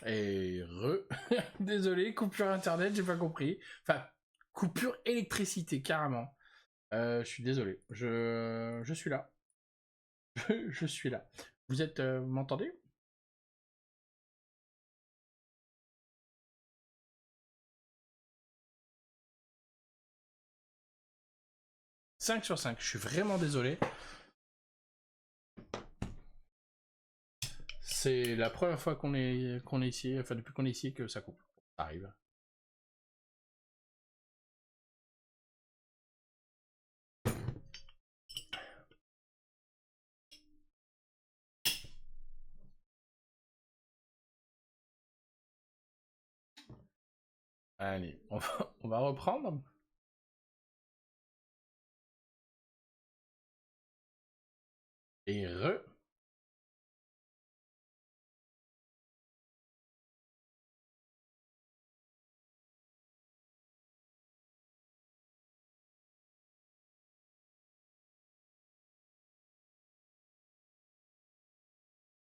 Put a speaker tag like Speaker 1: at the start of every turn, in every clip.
Speaker 1: Et désolé, coupure internet, j'ai pas compris. Enfin, coupure électricité, carrément. Je suis désolé. Je suis là. Je suis là. Vous êtes... vous m'entendez? « 5 sur 5, je suis vraiment désolé. C'est la première fois qu'on est ici, enfin depuis qu'on est ici que ça coupe. Ça arrive. Allez, on va reprendre. Et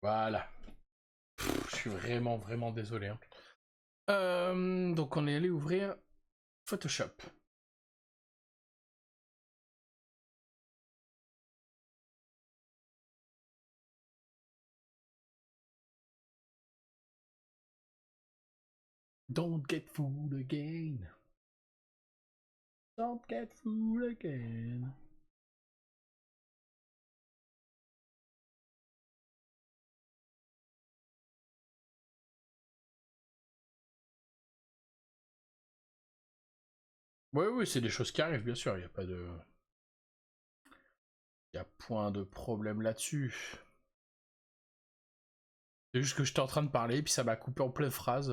Speaker 1: Voilà. Je suis vraiment, vraiment désolé. Hein. Donc on est allé ouvrir Photoshop. Don't get fooled again. Don't get fooled again. Oui, oui, c'est des choses qui arrivent, bien sûr. Il n'y a pas de... Il y a point de problème là-dessus. C'est juste que j'étais en train de parler, puis ça m'a coupé en pleine phrase.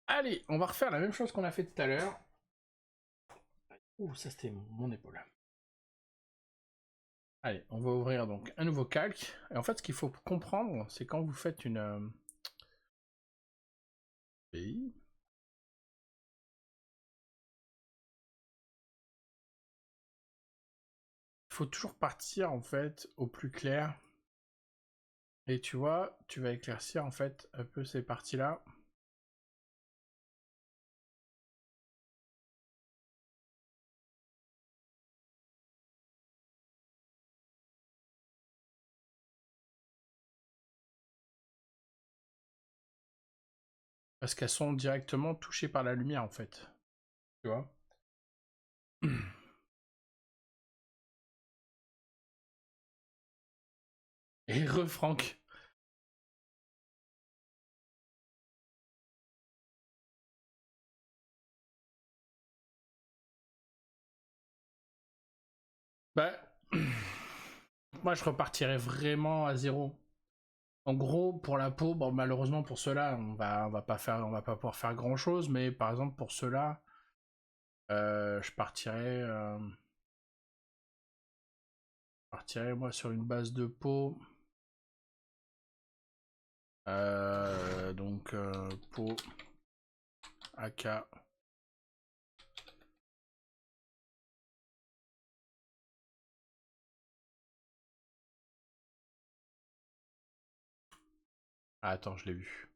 Speaker 1: Allez, on va refaire la même chose qu'on a fait tout à l'heure. Ouh, ça c'était mon épaule. Allez, on va ouvrir donc un nouveau calque. Et en fait, ce qu'il faut comprendre, c'est quand vous faites une... Il faut toujours partir en fait au plus clair. Et tu vois, tu vas éclaircir en fait un peu ces parties-là. Parce qu'elles sont directement touchées par la lumière en fait. Tu vois. Et Franck. Bah, moi je repartirais vraiment à zéro. En gros, pour la peau, bon, malheureusement pour ceux-là, on va pas pouvoir faire grand chose, mais par exemple pour ceux-là, je partirais moi sur une base de peau. Donc peau AK. Ah, attends, je l'ai vu.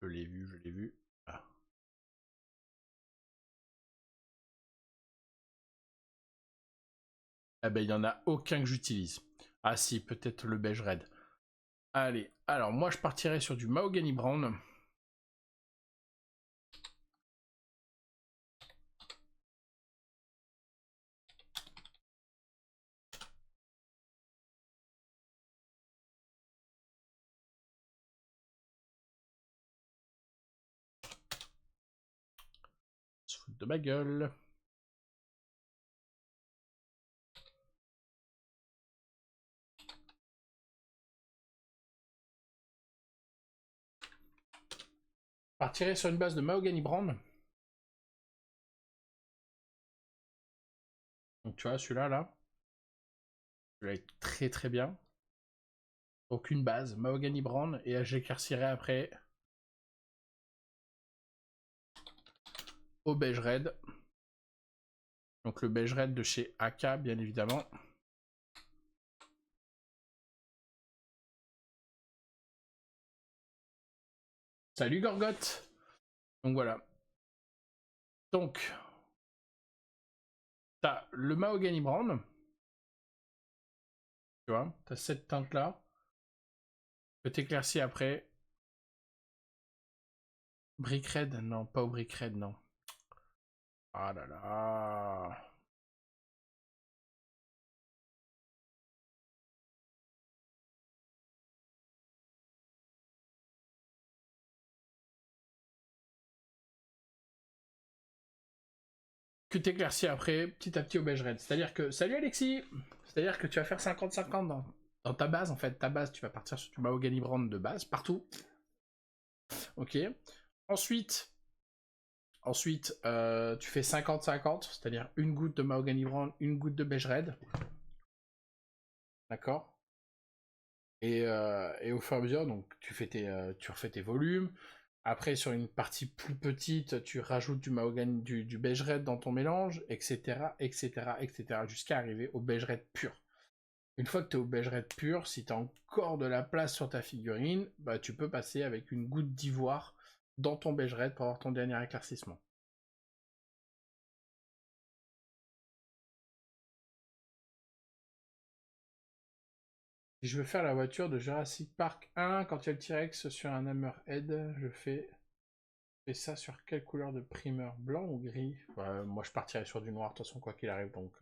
Speaker 1: Je l'ai vu. Ah. Ah ben, il n'y en a aucun que j'utilise. Ah si, peut-être le beige red. Allez, alors moi je partirais sur du Mahogany Brown. Se foutre de ma gueule. Partirais sur une base de Mahogany Brown. Donc tu vois, celui-là, là. Il va être très très bien. Aucune base, Mahogany Brown, et j'éclaircirai après au beige red. Donc le beige red de chez AK, bien évidemment. Salut Gorgotte. Donc voilà. Donc, t'as le Mahogany Brown. Tu vois, t'as cette teinte-là. Que t'éclaircis après. Brick Red, non, pas au Brick Red, non. Ah là là. Que t'éclaircis après, petit à petit au beige red. C'est-à-dire que... Salut Alexis. C'est-à-dire que tu vas faire 50-50 dans ta base, en fait. Ta base, tu vas partir sur du Mahogany Brown de base, partout. Ok. Ensuite, tu fais 50-50, c'est-à-dire une goutte de Mahogany Brown, une goutte de beige red. D'accord. Et au fur et à mesure, donc tu refais tes volumes. Après, sur une partie plus petite, tu rajoutes du mahogany, du beige red dans ton mélange, etc., etc., etc., jusqu'à arriver au beige red pur. Une fois que tu es au beige red pur, si tu as encore de la place sur ta figurine, bah, tu peux passer avec une goutte d'ivoire dans ton beige red pour avoir ton dernier éclaircissement. Si je veux faire la voiture de Jurassic Park 1, quand il y a le T-Rex sur un Hammerhead, je fais ça sur quelle couleur de primeur? Blanc ou gris? Ouais, moi je partirais sur du noir, de toute façon, quoi qu'il arrive, donc...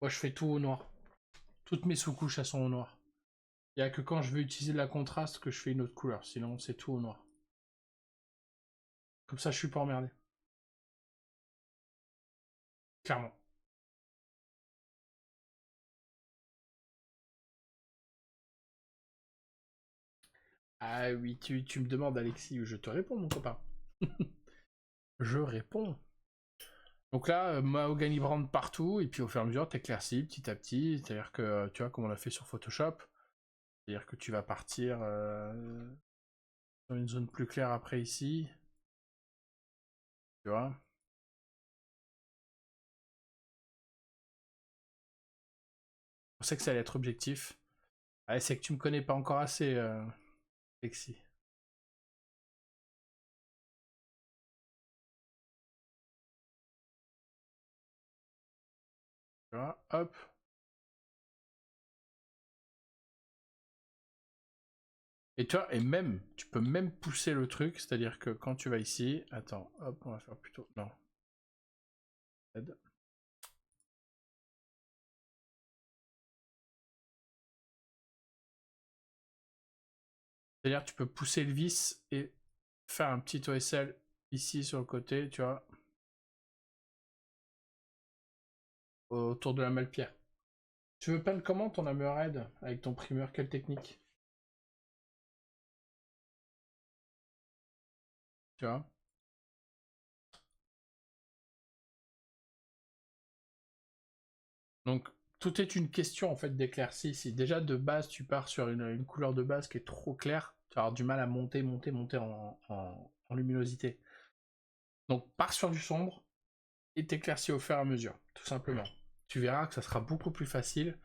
Speaker 1: Moi je fais tout au noir. Toutes mes sous-couches, elles sont au noir. Il n'y a que quand je veux utiliser de la contraste que je fais une autre couleur, sinon c'est tout au noir. Comme ça je suis pas emmerdé. Clairement. Ah oui, tu me demandes Alexis, je te réponds mon copain. Je réponds. Donc là, Mahogany Brand partout, et puis au fur et à mesure, t'éclaircis petit à petit, c'est-à-dire que, tu vois, comme on l'a fait sur Photoshop, c'est-à-dire que tu vas partir sur une zone plus claire après ici, tu vois. Je sais que ça allait être objectif. Ah, c'est que tu me connais pas encore assez, Alexis. Tu vois, hop. Et tu vois, et même, tu peux même pousser le truc, c'est-à-dire que quand tu vas ici, attends, hop, on va faire plutôt, non. C'est-à-dire que tu peux pousser le vis et faire un petit OSL ici sur le côté, tu vois, autour de la malpierre. Tu veux peindre comment ton Hammerhead avec ton primeur? Quelle technique? Tu vois? Donc, tout est une question en fait d'éclaircie. Si déjà de base tu pars sur une couleur de base qui est trop claire, tu vas avoir du mal à monter en luminosité. Donc, pars sur du sombre et t'éclaircis au fur et à mesure, tout simplement. Tu verras que ça sera beaucoup plus facile.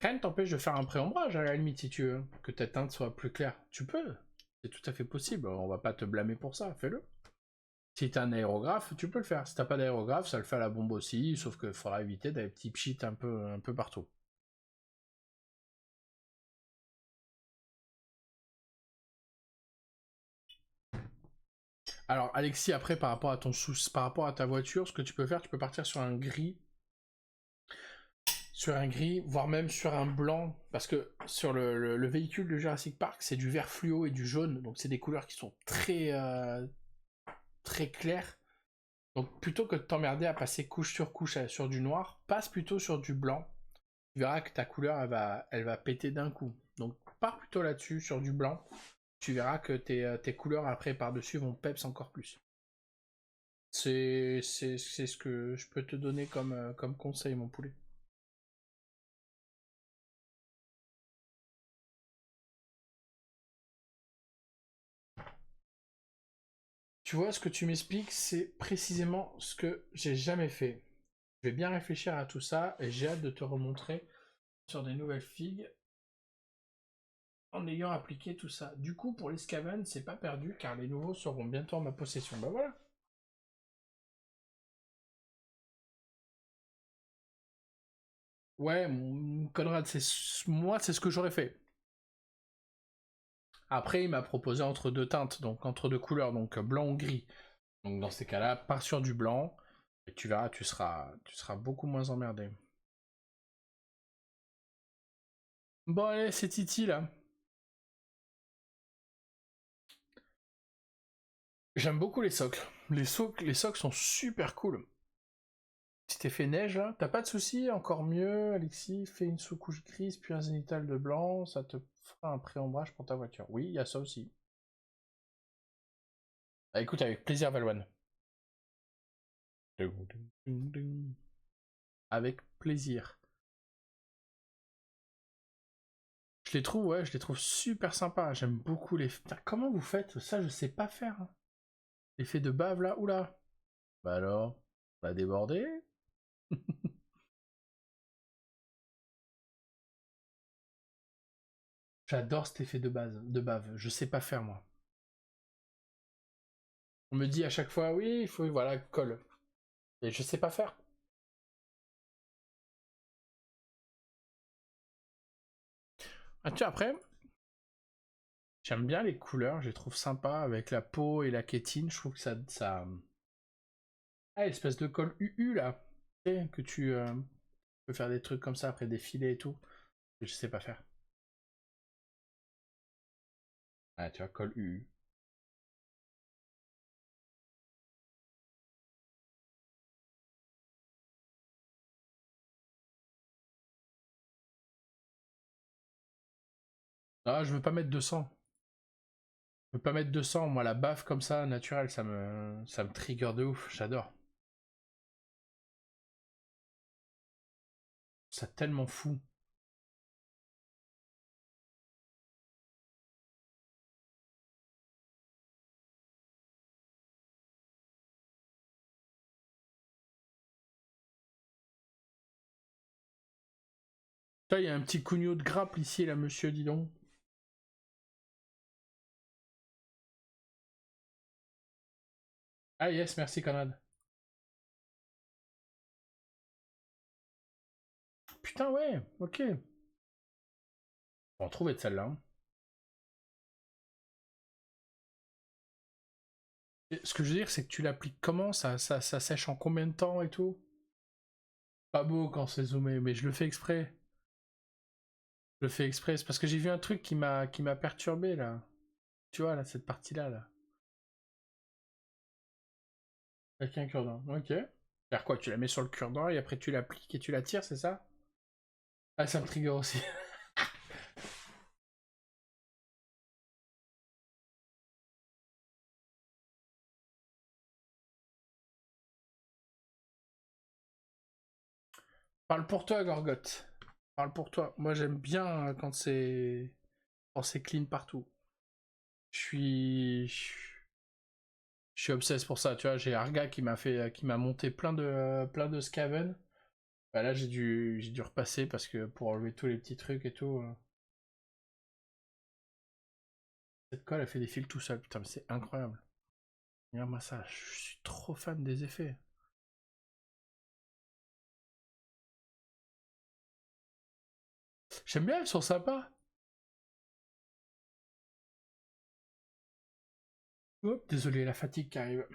Speaker 1: Rien ne t'empêche de faire un pré-ombrage à la limite si tu veux, que ta teinte soit plus claire. Tu peux, c'est tout à fait possible. On va pas te blâmer pour ça, fais-le. Si t'as un aérographe, tu peux le faire. Si t'as pas d'aérographe, ça le fait à la bombe aussi, sauf qu'il faudra éviter d'avoir des petits pchits un peu partout. Alors Alexis, après par rapport à ta voiture, ce que tu peux faire, tu peux partir sur un gris, voire même sur un blanc, parce que sur le véhicule de Jurassic Park, c'est du vert fluo et du jaune, donc c'est des couleurs qui sont très claires. Donc plutôt que de t'emmerder à passer couche sur couche sur du noir, passe plutôt sur du blanc. Tu verras que ta couleur elle va péter d'un coup. Donc pars plutôt là-dessus, sur du blanc. Tu verras que tes couleurs après par-dessus vont peps encore plus. C'est ce que je peux te donner comme conseil, mon poulet. Tu vois, ce que tu m'expliques, c'est précisément ce que j'ai jamais fait. Je vais bien réfléchir à tout ça et j'ai hâte de te remontrer sur des nouvelles figues en ayant appliqué tout ça. Du coup, pour les Skaven, c'est pas perdu car les nouveaux seront bientôt en ma possession. Bah voilà. Ouais, mon Conrad, moi, c'est ce que j'aurais fait. Après, il m'a proposé entre deux teintes, donc entre deux couleurs, donc blanc ou gris. Donc dans ces cas-là, pars sur du blanc et tu verras, tu seras beaucoup moins emmerdé. Bon allez, c'est Titi là. J'aime beaucoup les socles. Les socles sont super cool. Petit effet neige là, t'as pas de soucis, encore mieux, Alexis, fais une sous-couche grise puis un zénital de blanc, ça te fera un pré-ombrage pour ta voiture. Oui, il y a ça aussi. Ah, écoute, avec plaisir, Valwan. Avec plaisir. Je les trouve super sympas. J'aime beaucoup les. Putain, comment vous faites ça? Je sais pas faire, hein. L'effet de bave là, oula. Bah alors, on va déborder. J'adore cet effet de bave. Je sais pas faire moi. On me dit à chaque fois, oui, il faut, voilà, colle. Et je sais pas faire. Ah, tu vois, après, j'aime bien les couleurs, je les trouve sympas avec la peau et la kétine. Je trouve que ça. Ah, espèce de colle UU là. Tu sais, que tu peux faire des trucs comme ça après des filets et tout. Je sais pas faire. Ah, tu vois, colle UU. Ah, je veux pas mettre 200. Je veux pas mettre 200. Moi, la baffe comme ça, naturelle, ça me trigger de ouf. J'adore. C'est tellement fou. Là, il y a un petit cugno de grappe ici, là, monsieur, dis donc. Ah, yes, merci, Conrad. Putain, ouais, ok. On va trouver de celle-là, hein. Ce que je veux dire, c'est que tu l'appliques comment ça sèche en combien de temps et tout? Pas beau quand c'est zoomé, mais je le fais exprès. Je le fais exprès. C'est parce que j'ai vu un truc qui m'a perturbé là. Tu vois, là, cette partie-là, là. Avec un cure-dent. Ok. Faire quoi? Tu la mets sur le cure-dent et après tu l'appliques et tu la tires, c'est ça? Ah, ça me trigger aussi. Parle pour toi, Gorgotte. Parle pour toi. Moi, j'aime bien quand c'est clean partout. Je suis. Je suis obsesse pour ça, tu vois. J'ai Arga qui m'a monté plein de Skaven. Bah là, j'ai dû repasser parce que pour enlever tous les petits trucs et tout. Cette colle, elle fait des fils tout seul. Putain, mais c'est incroyable. Regarde-moi ça. Je suis trop fan des effets. J'aime bien, elles sont sympas. Hop, désolé, la fatigue qui arrive.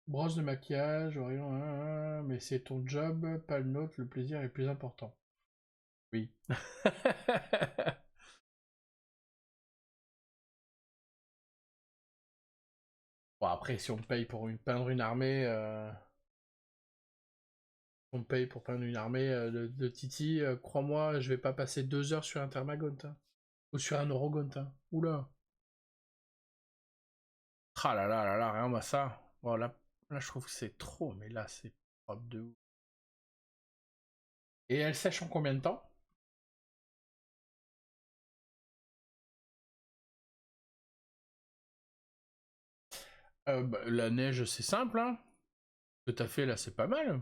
Speaker 1: Brosse de maquillage, Orion, mais c'est ton job, pas le nôtre, le plaisir est plus important. Oui. Bon, après, si on me paye pour peindre une armée, on me paye pour peindre une armée de Titi, crois-moi, je vais pas passer 2 heures sur un Thermagant, hein. Ou sur un Orogont, hein. Oula. Ah là là là là, rien moi ça. Bon, là, je trouve que c'est trop, mais là, c'est propre de ouf. Et elle sèche en combien de temps? Bah, la neige, c'est simple, hein. Ce que t'as fait là, c'est pas mal.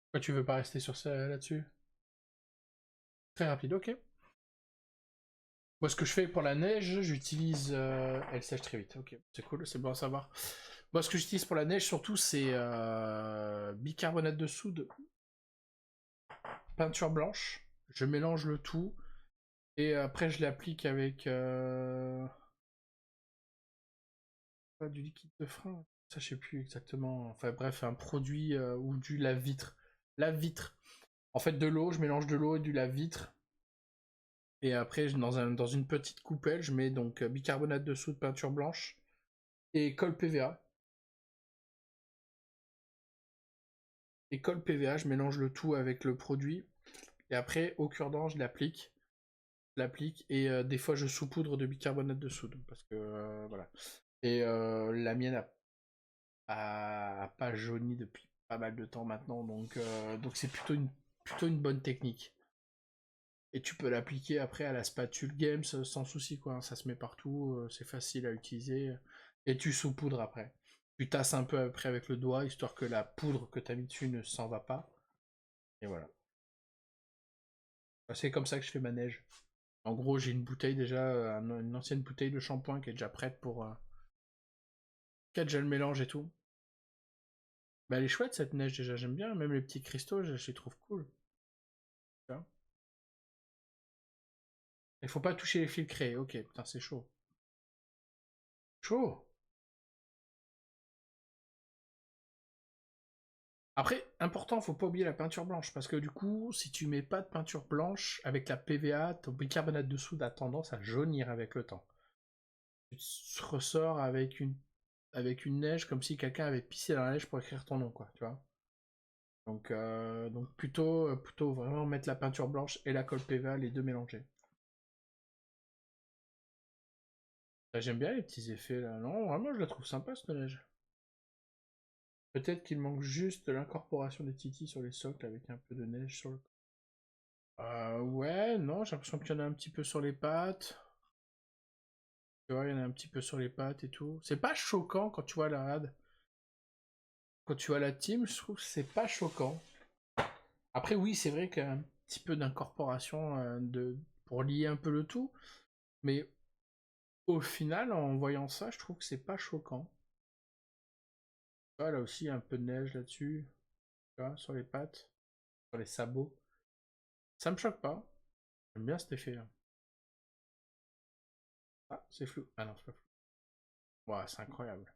Speaker 1: Pourquoi tu veux pas rester sur ça là-dessus? Très rapide, ok. Moi, ce que je fais pour la neige, j'utilise. Elle sèche très vite, ok. C'est cool, c'est bon à savoir. Moi, ce que j'utilise pour la neige, surtout, c'est bicarbonate de soude, peinture blanche. Je mélange le tout. Et après, je l'applique avec. Du liquide de frein. Ça, je sais plus exactement. Enfin, bref, un produit ou du lave-vitre. Lave-vitre. En fait, de l'eau, je mélange de l'eau et du lave-vitre. Et après, dans une petite coupelle, je mets donc bicarbonate de soude, peinture blanche et colle PVA. Et colle PVA, je mélange le tout avec le produit. Et après, au cure-dent, je l'applique. Et des fois, je saupoudre de bicarbonate de soude. Parce que, voilà. Et la mienne a pas jauni depuis pas mal de temps maintenant. Donc c'est plutôt une bonne technique. Et tu peux l'appliquer après à la spatule Games sans souci, quoi. Ça se met partout, c'est facile à utiliser. Et tu saupoudres après. Tu tasses un peu après avec le doigt, histoire que la poudre que tu as mis dessus ne s'en va pas. Et voilà. C'est comme ça que je fais ma neige. En gros, j'ai une bouteille déjà, une ancienne bouteille de shampoing qui est déjà prête pour. Qui a déjà le mélange et tout. Bah, elle est chouette cette neige déjà, j'aime bien. Même les petits cristaux, je les trouve cool. Tu vois. Il faut pas toucher les fils créés, ok, putain, c'est chaud. Chaud! Après, important, faut pas oublier la peinture blanche, parce que du coup, si tu mets pas de peinture blanche, avec la PVA, ton bicarbonate de soude a tendance à jaunir avec le temps. Tu ressors avec une neige comme si quelqu'un avait pissé dans la neige pour écrire ton nom, quoi, tu vois. Donc plutôt vraiment mettre la peinture blanche et la colle PVA, les deux mélangés. J'aime bien les petits effets là. Non, vraiment, je la trouve sympa cette neige. Peut-être qu'il manque juste l'incorporation des titis sur les socles avec un peu de neige sur le. Ouais, non, j'ai l'impression qu'il y en a un petit peu sur les pattes. Tu vois, il y en a un petit peu sur les pattes et tout. C'est pas choquant quand tu vois la rade. Quand tu vois la team, je trouve que c'est pas choquant. Après, oui, c'est vrai qu'il y a un petit peu d'incorporation pour lier un peu le tout. Mais au final, en voyant ça, je trouve que c'est pas choquant. Tu vois, là aussi, il y a un peu de neige là-dessus. Tu vois, sur les pattes, sur les sabots. Ça me choque pas. J'aime bien cet effet-là. Ah, c'est flou. Ah non, c'est pas flou. Ouais, c'est incroyable.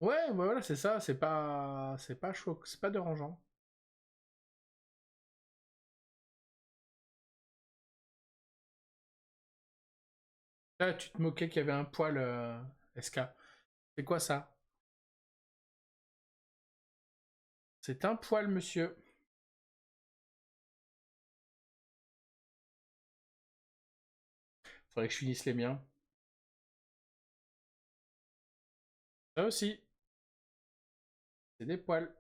Speaker 1: Ouais, bah voilà, c'est ça, c'est pas choc, c'est pas dérangeant. Là, tu te moquais qu'il y avait un poil SK. C'est quoi ça? C'est un poil, monsieur. Faudrait que je finisse les miens. Ça aussi, c'est des poils.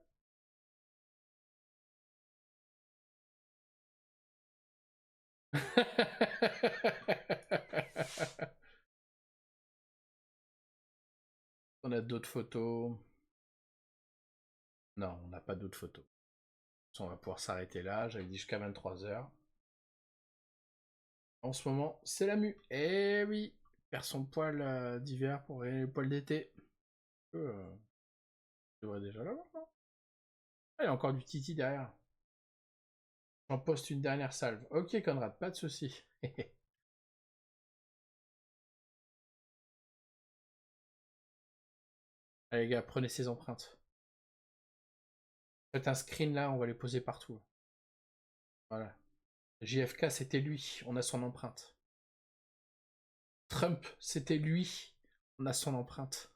Speaker 1: On a d'autres photos. Non, on n'a pas d'autres photos. On va pouvoir s'arrêter là. J'avais dit jusqu'à 23h. En ce moment, c'est la mue. Eh oui, perd son poil d'hiver pour les poils d'été. Je devrais déjà l'avoir, non? Ah, il y a encore du titi derrière. J'en poste une dernière salve. Ok, Conrad, pas de soucis. Allez, les gars, prenez ces empreintes. Faites un screen là, on va les poser partout. Voilà. JFK, c'était lui, on a son empreinte. Trump, c'était lui, on a son empreinte.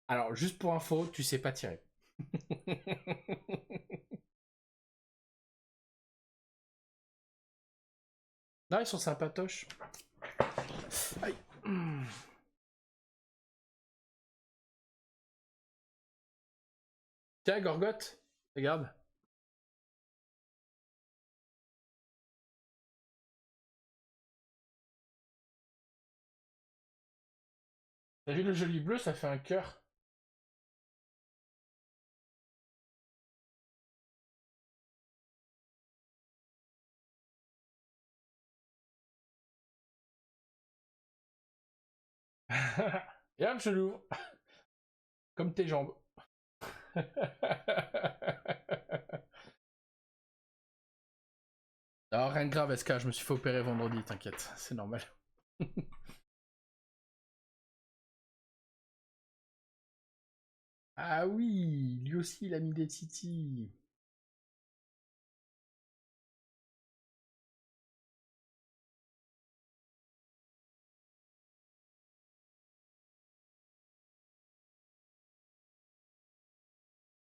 Speaker 1: Alors, juste pour info, tu sais pas tirer. Non, ils sont sympatoches. Aïe. Tiens, Gorgotte, regarde. T'as vu le joli bleu, ça fait un cœur. Et hop, je l'ouvre. Comme tes jambes. Alors rien de grave, SK, je me suis fait opérer vendredi, t'inquiète, c'est normal. Ah oui, lui aussi il a mis des titis.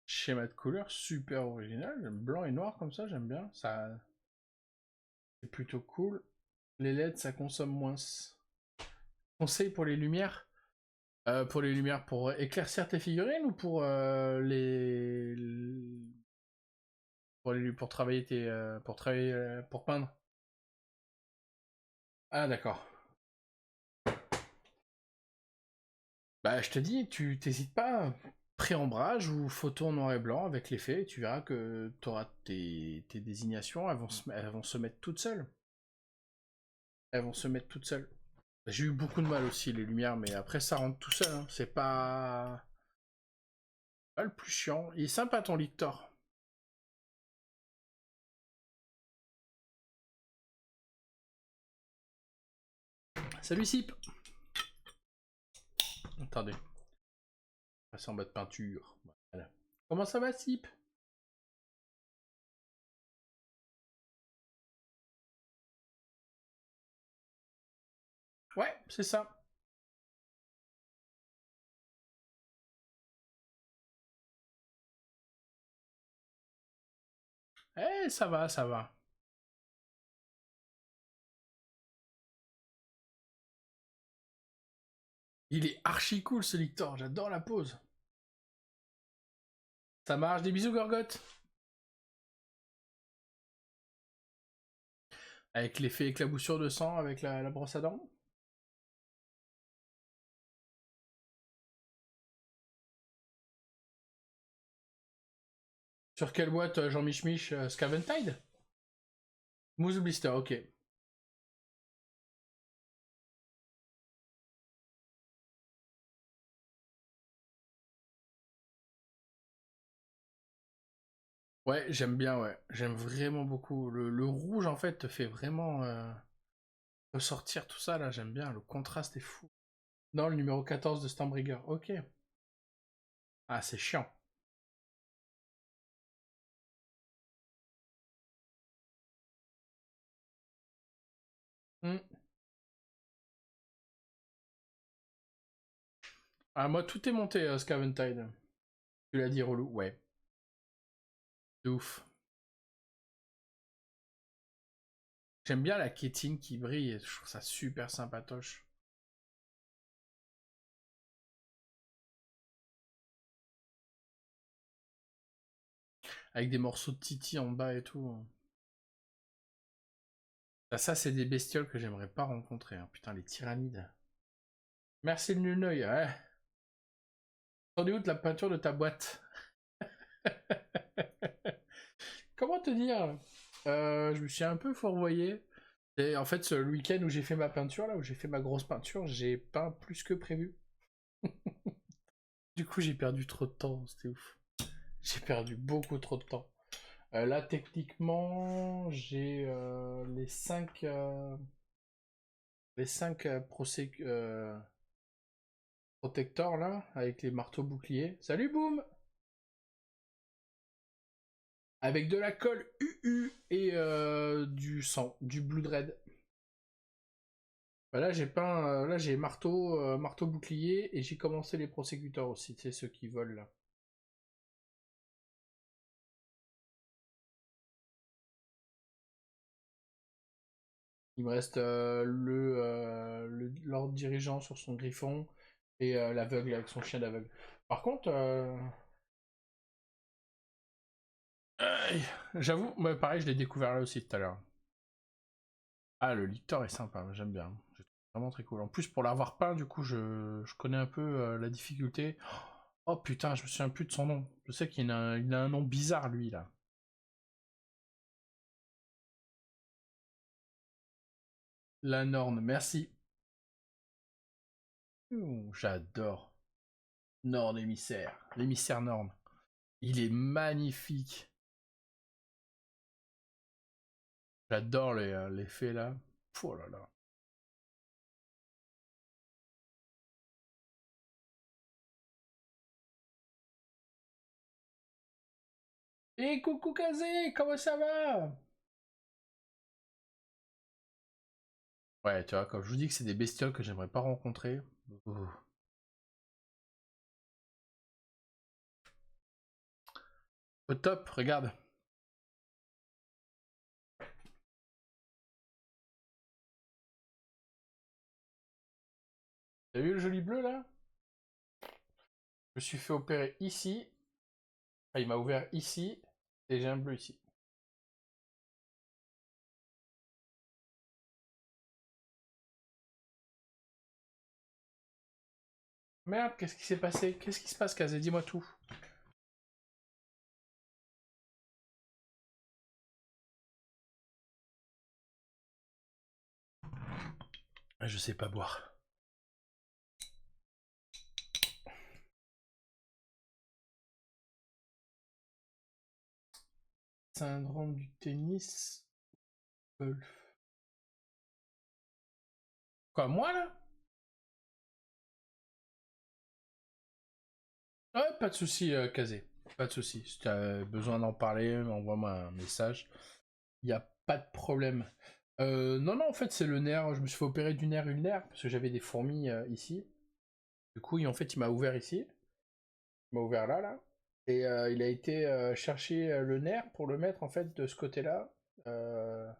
Speaker 1: Schéma de couleur super original, blanc et noir comme ça, j'aime bien. Ça, c'est plutôt cool. Les LED, ça consomme moins. Conseil pour les lumières. Pour les lumières, pour éclaircir tes figurines ou pour pour travailler pour peindre. Ah d'accord. Bah je te dis, tu t'hésites pas. Pré-ombrage ou photo en noir et blanc avec l'effet, tu verras que tu auras tes désignations, elles vont se mettre toutes seules. Elles vont se mettre toutes seules. J'ai eu beaucoup de mal aussi les lumières, mais après ça rentre tout seul. Hein. C'est pas le plus chiant. Il est sympa ton lecteur. Salut Sip. Attendez. Passer en bas de peinture. Voilà. Comment ça va Sip? Ouais, c'est ça. Eh, ça va, ça va. Il est archi cool ce lecteur, j'adore la pose. Ça marche, des bisous Gorgotte. Avec l'effet éclaboussure de sang avec la brosse à dents. Sur quelle boîte Jean Mich Mich Scaventide? Mousse Blister, ok. Ouais, j'aime bien, ouais. J'aime vraiment beaucoup. Le rouge, en fait, te fait vraiment ressortir tout ça, là. J'aime bien. Le contraste est fou. Non, le numéro 14 de Stormbringer. Ok. Ah, c'est chiant. Hmm. Ah, moi, tout est monté, Scaventide. Tu l'as dit, relou. Ouais. De ouf. J'aime bien la kétine qui brille. Je trouve ça super sympatoche. Avec des morceaux de Titi en bas et tout. Ah, ça, c'est des bestioles que j'aimerais pas rencontrer. Hein. Putain, les tyrannides. Merci le nul œil. Ouais. T'en es où de la peinture de ta boîte? Comment te dire? Je me suis un peu fourvoyé. Et en fait, le week-end où j'ai fait ma peinture, là, où j'ai fait ma grosse peinture, j'ai peint plus que prévu. Du coup, j'ai perdu trop de temps, c'était ouf. J'ai perdu beaucoup trop de temps. Là, techniquement, j'ai les 5 protecteurs là, avec les marteaux boucliers. Salut, boum! Avec de la colle UU et du sang, du Blood Red. Bah là, j'ai peint, là, j'ai marteau bouclier et j'ai commencé les prosécuteurs aussi, c'est ceux qui volent là. Il me reste l'ordre dirigeant sur son griffon et l'aveugle avec son chien d'aveugle. Par contre, j'avoue, moi pareil, je l'ai découvert là aussi tout à l'heure. Ah, le lictor est sympa, j'aime bien. Vraiment très cool. En plus, pour l'avoir peint, du coup, je connais un peu la difficulté. Oh putain, je me souviens plus de son nom. Je sais qu'il a, il a un nom bizarre, lui, là. La Norne, merci. J'adore. Norne émissaire. L'émissaire Norne. Il est magnifique. J'adore l'effet là. Oh là là. Et coucou Kazé, comment ça va? Ouais, tu vois, quand je vous dis que c'est des bestioles que j'aimerais pas rencontrer. Ouh. Au top, regarde. T'as vu le joli bleu là? Je me suis fait opérer ici. Enfin, il m'a ouvert ici. Et j'ai un bleu ici. Merde, qu'est-ce qui s'est passé? Qu'est-ce qui se passe, Kazé? Dis-moi tout. Je sais pas boire. Syndrome du tennis. Golf. Quoi, moi là? Ouais, pas de soucis, Kazé. Pas de soucis. Si tu as besoin d'en parler, envoie-moi un message. Il n'y a pas de problème. Non, non, en fait, c'est le nerf. Je me suis fait opérer du nerf ulnaire parce que j'avais des fourmis ici. Du coup, en fait, il m'a ouvert ici. Il m'a ouvert là, là. Et il a été chercher le nerf pour le mettre, en fait, de ce côté-là. euh,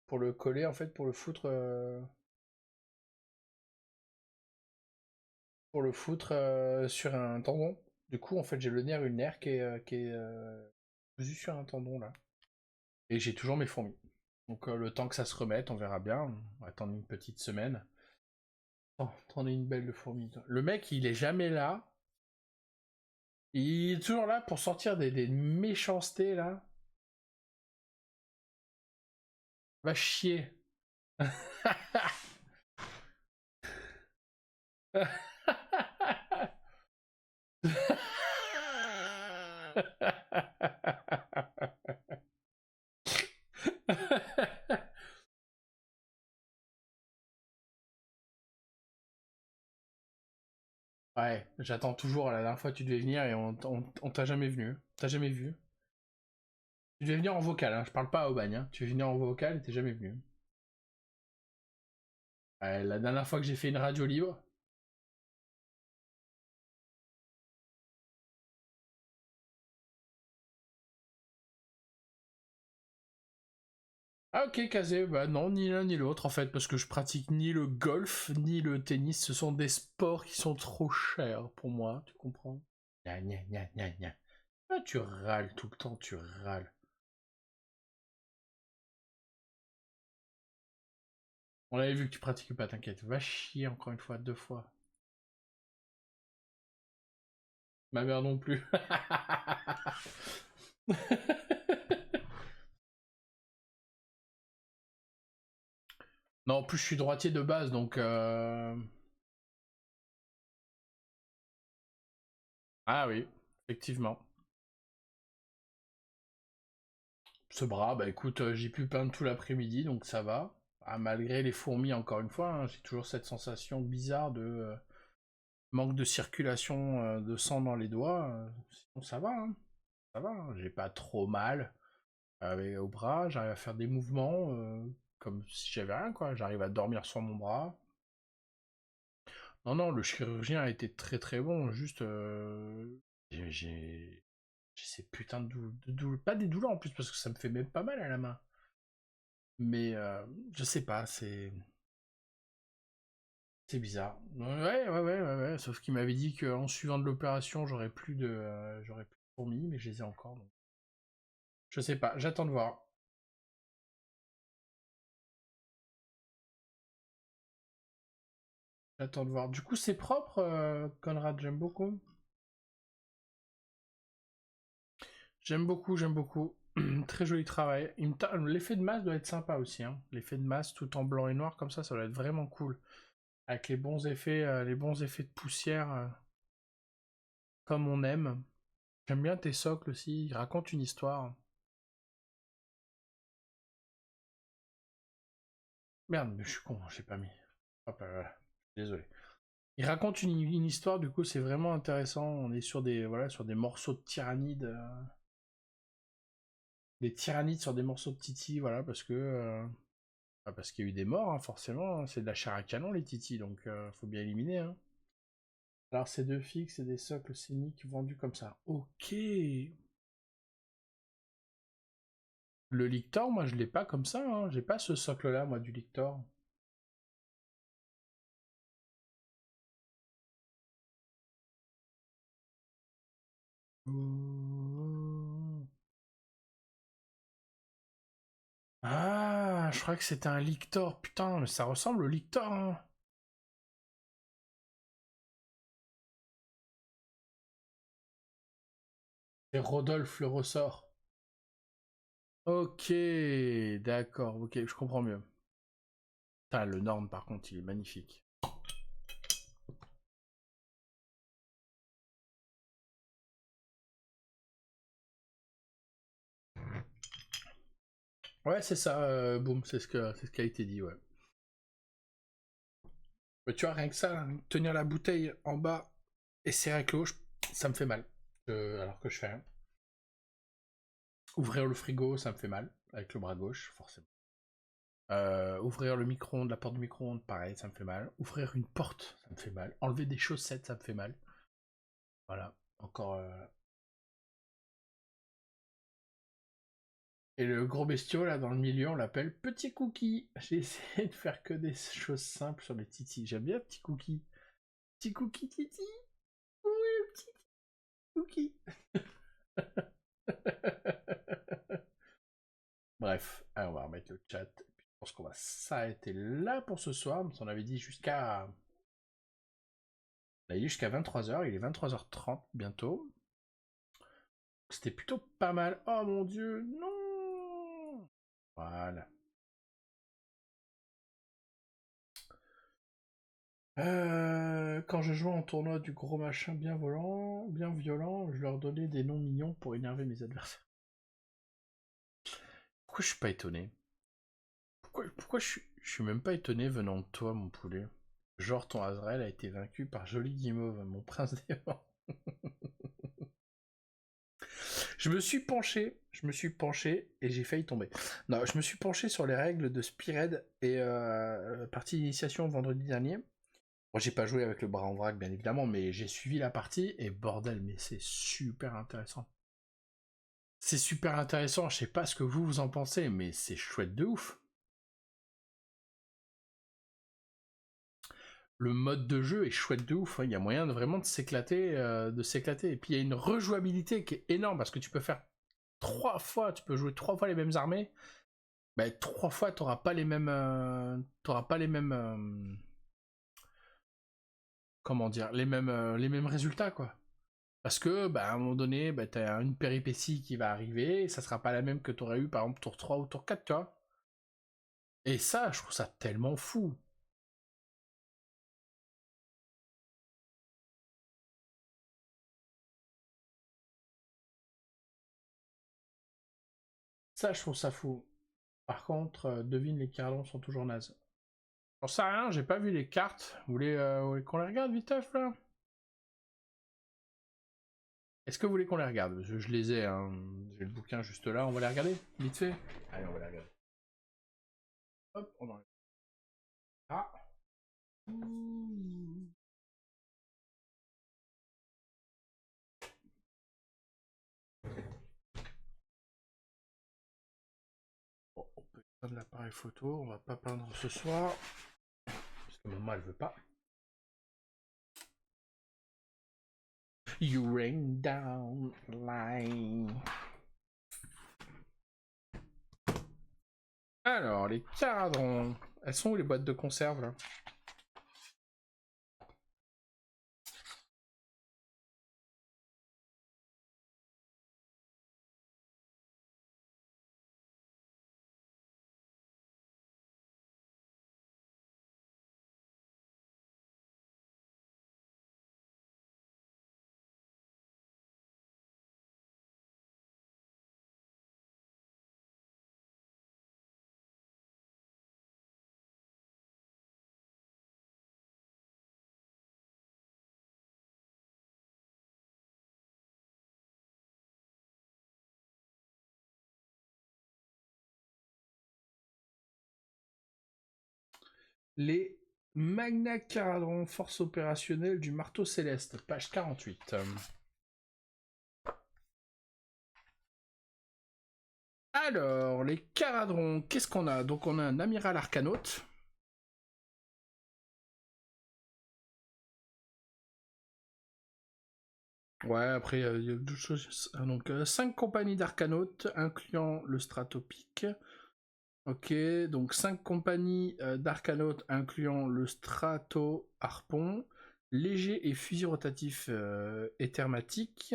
Speaker 1: pour le coller, en fait, pour le foutre sur un tendon. Du coup, en fait, j'ai le nerf ulnaire qui est cousu sur un tendon, là. Et j'ai toujours mes fourmis. Donc le temps que ça se remette, on verra bien. On va attendre une petite semaine. Oh, t'en es une belle de fourmi. Le mec, il est jamais là. Il est toujours là pour sortir des méchancetés, là. Va chier. Ouais, j'attends toujours. La dernière fois, tu devais venir et on t'a jamais venu. T'as jamais vu. Tu devais venir en vocal, hein. Je parle pas à Aubagne. Hein. Tu devais venir en vocal et t'es jamais venu. Ouais, la dernière fois que j'ai fait une radio libre. Ah ok, Kazé, bah non, ni l'un ni l'autre en fait, parce que je pratique ni le golf, ni le tennis, ce sont des sports qui sont trop chers pour moi, tu comprends? Gna gna gna gna gna. Ah, tu râles tout le temps, tu râles. On avait vu que tu pratiquais pas, t'inquiète. Va chier encore une fois, deux fois. Ma mère non plus. Non, en plus je suis droitier de base, donc... Ah oui, effectivement. Ce bras, bah écoute, j'ai pu peindre tout l'après-midi, donc ça va. Ah, malgré les fourmis, encore une fois, hein, j'ai toujours cette sensation bizarre de manque de circulation de sang dans les doigts. Sinon, ça va, hein, ça va. Hein. J'ai pas trop mal au bras, j'arrive à faire des mouvements comme si j'avais rien, quoi. J'arrive à dormir sur mon bras. Non, non, le chirurgien a été très très bon, juste... j'ai ces putains de douleurs. Pas des douleurs en plus, parce que ça me fait même pas mal à la main. Mais je sais pas, c'est bizarre. Ouais, ouais, ouais, ouais, ouais. Sauf qu'il m'avait dit qu'en suivant de l'opération, j'aurais plus de fourmis, mais je les ai encore. Donc. Je sais pas, j'attends de voir. J'attends de voir. Du coup, c'est propre, Conrad, j'aime beaucoup. J'aime beaucoup, j'aime beaucoup. Très joli travail. L'effet de masse doit être sympa aussi. Hein. L'effet de masse tout en blanc et noir comme ça doit être vraiment cool. Avec les bons effets de poussière, comme on aime. J'aime bien tes socles aussi. Ils racontent une histoire. Merde, mais je suis con, j'ai pas mis. Hop là, voilà. Désolé. Ils racontent une histoire, du coup, c'est vraiment intéressant. On est sur des, voilà, sur des morceaux de tyrannide. Des tyrannides sur des morceaux de titi, voilà, parce que. Parce qu'il y a eu des morts, hein, forcément. Hein. C'est de la chair à canon, les titis, donc faut bien éliminer. Hein. Alors, ces deux fixes et des socles scéniques vendus comme ça. Ok. Le Lictor, moi, je l'ai pas comme ça. Hein. J'ai pas ce socle-là, moi, du Lictor. Ah, je crois que c'était un Lictor. Putain, mais ça ressemble au Lictor. Hein. Et Rodolphe le ressort. Ok, d'accord. Ok, je comprends mieux. Putain, le Norn, par contre, il est magnifique. Ouais, c'est ça, boum, c'est ce qui a été dit, ouais. Mais tu vois, rien que ça, hein, tenir la bouteille en bas et serrer avec le haut, ça me fait mal. Alors que je fais rien. Ouvrir le frigo, ça me fait mal, avec le bras gauche, forcément. Ouvrir le micro-ondes, la porte du micro-ondes, pareil, ça me fait mal. Ouvrir une porte, ça me fait mal. Enlever des chaussettes, ça me fait mal. Voilà, encore. Et le gros bestiau, là, dans le milieu, on l'appelle Petit Cookie. J'ai essayé de faire que des choses simples sur les titis. J'aime bien Petit Cookie. Petit Cookie Titi. Oui, petit Cookie. Bref, alors on va remettre le chat. Je pense qu'on va s'arrêter là pour ce soir. On avait dit jusqu'à. On a dit jusqu'à 23h. Il est 23h30 bientôt. C'était plutôt pas mal. Oh mon dieu, non. Voilà. Quand je jouais en tournoi du gros machin bien violent, je leur donnais des noms mignons pour énerver mes adversaires. Pourquoi je suis pas étonné? Pourquoi je suis même pas étonné venant de toi, mon poulet? Genre ton Azrael a été vaincu par Joli Guimauve, mon prince des vents. Je me suis penché et j'ai failli tomber. Non, je me suis penché sur les règles de Spearhead et partie d'initiation vendredi dernier. Moi, j'ai pas joué avec le bras en vrac, bien évidemment, mais j'ai suivi la partie et bordel, mais c'est super intéressant. C'est super intéressant, je sais pas ce que vous en pensez, mais c'est chouette de ouf. Le mode de jeu est chouette de ouf, hein. Il y a moyen vraiment de s'éclater, Et puis il y a une rejouabilité qui est énorme parce que tu peux faire 3 fois, tu peux jouer 3 fois les mêmes armées. Bah, 3 fois, t'auras pas les mêmes, comment dire, les mêmes résultats quoi. Parce que, bah, à un moment donné, bah, t'as une péripétie qui va arriver, et ça sera pas la même que t'aurais eu par exemple tour 3 ou tour 4, tu vois. Et ça, je trouve ça tellement fou. Ça, je trouve ça fou. Par contre, devine, les carlons sont toujours nazes. J'en sais rien, j'ai pas vu les cartes. Vous voulez qu'on les regarde vite là? Est-ce que vous voulez qu'on les regarde? Je les ai, hein. J'ai le bouquin juste là, on va les regarder, vite fait. Allez, on va les regarder. Hop, on enlève. Ah. Bon, on peut prendre l'appareil photo, on va pas peindre ce soir. Parce que maman elle veut pas. You rain down line. Alors, les cadrons. Elles sont où les boîtes de conserve là? Les Magna Caradron, force opérationnelle du marteau céleste, page 48. Alors, les Caradrons, qu'est-ce qu'on a? Donc on a un amiral arcanote. Ouais, après, il y a d'autres choses. Donc, 5 compagnies d'arcanotes, incluant le stratopique. Ok, donc 5 compagnies d'arcanotes, incluant le strato-harpon, léger et fusil rotatif et thermatique,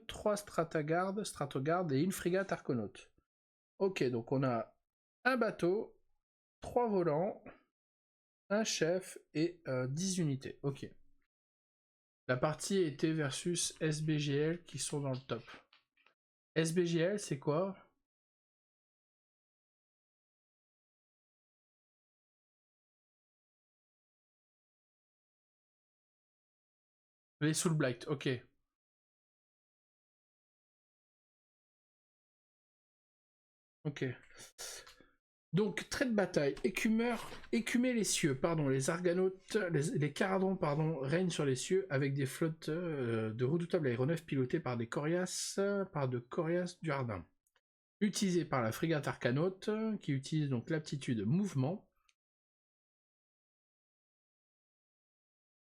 Speaker 1: 3 stratogardes et une frégate arcanote. Ok, donc on a un bateau, 3 volants, un chef et 10 unités. Ok. La partie était versus SBGL qui sont dans le top. SBGL, c'est quoi? Les Soul Blight, ok. Ok. Donc, trait de bataille, écumer les cieux, pardon, les arganotes, les caradrons, pardon, règnent sur les cieux avec des flottes de redoutables aéronefs pilotées par des coriaces, du Jardin. Utilisé par la frégate arcanote, qui utilise donc l'aptitude mouvement.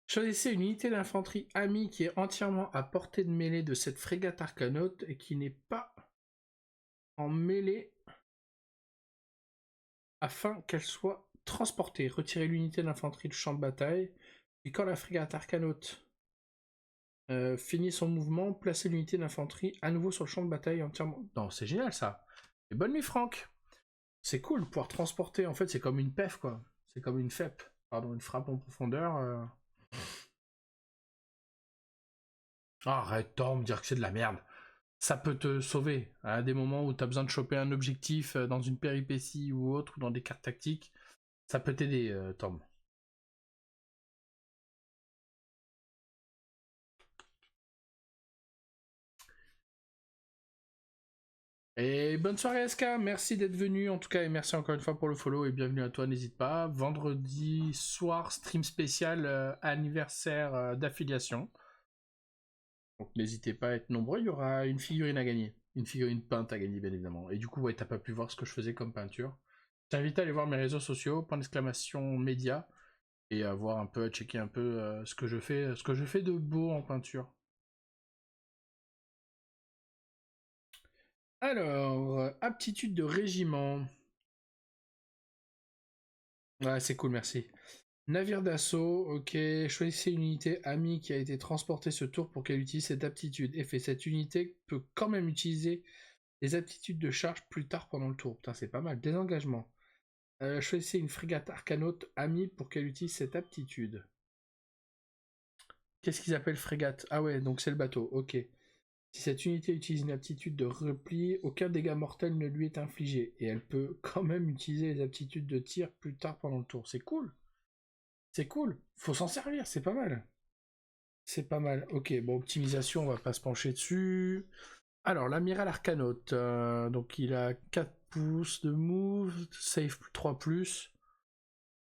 Speaker 1: Choisissez une unité d'infanterie amie qui est entièrement à portée de mêlée de cette frégate arcanote et qui n'est pas en mêlée afin qu'elle soit transportée. Retirez l'unité d'infanterie du champ de bataille. Et quand la frégate arcanote finit son mouvement, placez l'unité d'infanterie à nouveau sur le champ de bataille entièrement. Non, c'est génial ça. Et bonne nuit Franck. C'est cool de pouvoir transporter. En fait, c'est comme une PEF quoi. C'est comme une FEP. Pardon, une frappe en profondeur. Oh, arrête, Tom, dire que c'est de la merde. Ça peut te sauver à des moments où tu as besoin de choper un objectif dans une péripétie ou autre, ou dans des cartes tactiques. Ça peut t'aider, Tom. Et bonne soirée SK, merci d'être venu en tout cas et merci encore une fois pour le follow et bienvenue à toi, n'hésite pas. Vendredi soir, stream spécial anniversaire d'affiliation. Donc n'hésitez pas à être nombreux, il y aura une figurine à gagner. Une figurine peinte à gagner bien évidemment. Et du coup ouais, t'as pas pu voir ce que je faisais comme peinture. Je t'invite à aller voir mes réseaux sociaux, point d'exclamation média, et à voir un peu, à checker un peu ce que je fais de beau en peinture. Alors, aptitude de régiment. Ouais, c'est cool, merci. Navire d'assaut, ok. Choisissez une unité amie qui a été transportée ce tour pour qu'elle utilise cette aptitude. Effet, cette unité peut quand même utiliser les aptitudes de charge plus tard pendant le tour. Putain, c'est pas mal. Désengagement. Choisissez une frégate arcanote amie pour qu'elle utilise cette aptitude. Qu'est-ce qu'ils appellent frégate? Ah ouais, donc c'est le bateau, ok. Si cette unité utilise une aptitude de repli, aucun dégât mortel ne lui est infligé. Et elle peut quand même utiliser les aptitudes de tir plus tard pendant le tour. C'est cool. C'est cool. Faut s'en servir, c'est pas mal. C'est pas mal. Ok, bon, optimisation, on va pas se pencher dessus. Alors, l'amiral arcanote. Donc, il a 4 pouces de move, save 3+.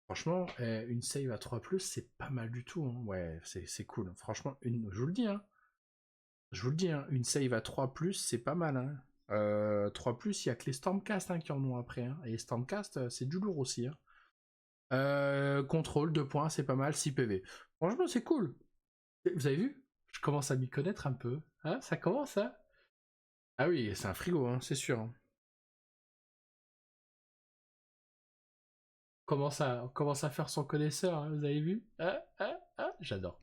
Speaker 1: Franchement, une save à 3+, c'est pas mal du tout. Hein. Ouais, c'est cool. Franchement, je vous le dis, hein. Je vous le dis, hein, une save à 3+, c'est pas mal. Hein. 3+, il y a que les Stormcast hein, qui en ont après. Hein. Et les Stormcast, c'est du lourd aussi. Hein. Contrôle, 2 points, c'est pas mal, 6 PV. Franchement, c'est cool. Vous avez vu? Je commence à m'y connaître un peu. Hein, ça commence, hein? Ah oui, c'est un frigo, hein, c'est sûr. Hein. On commence à faire son connaisseur, hein, vous avez vu? J'adore.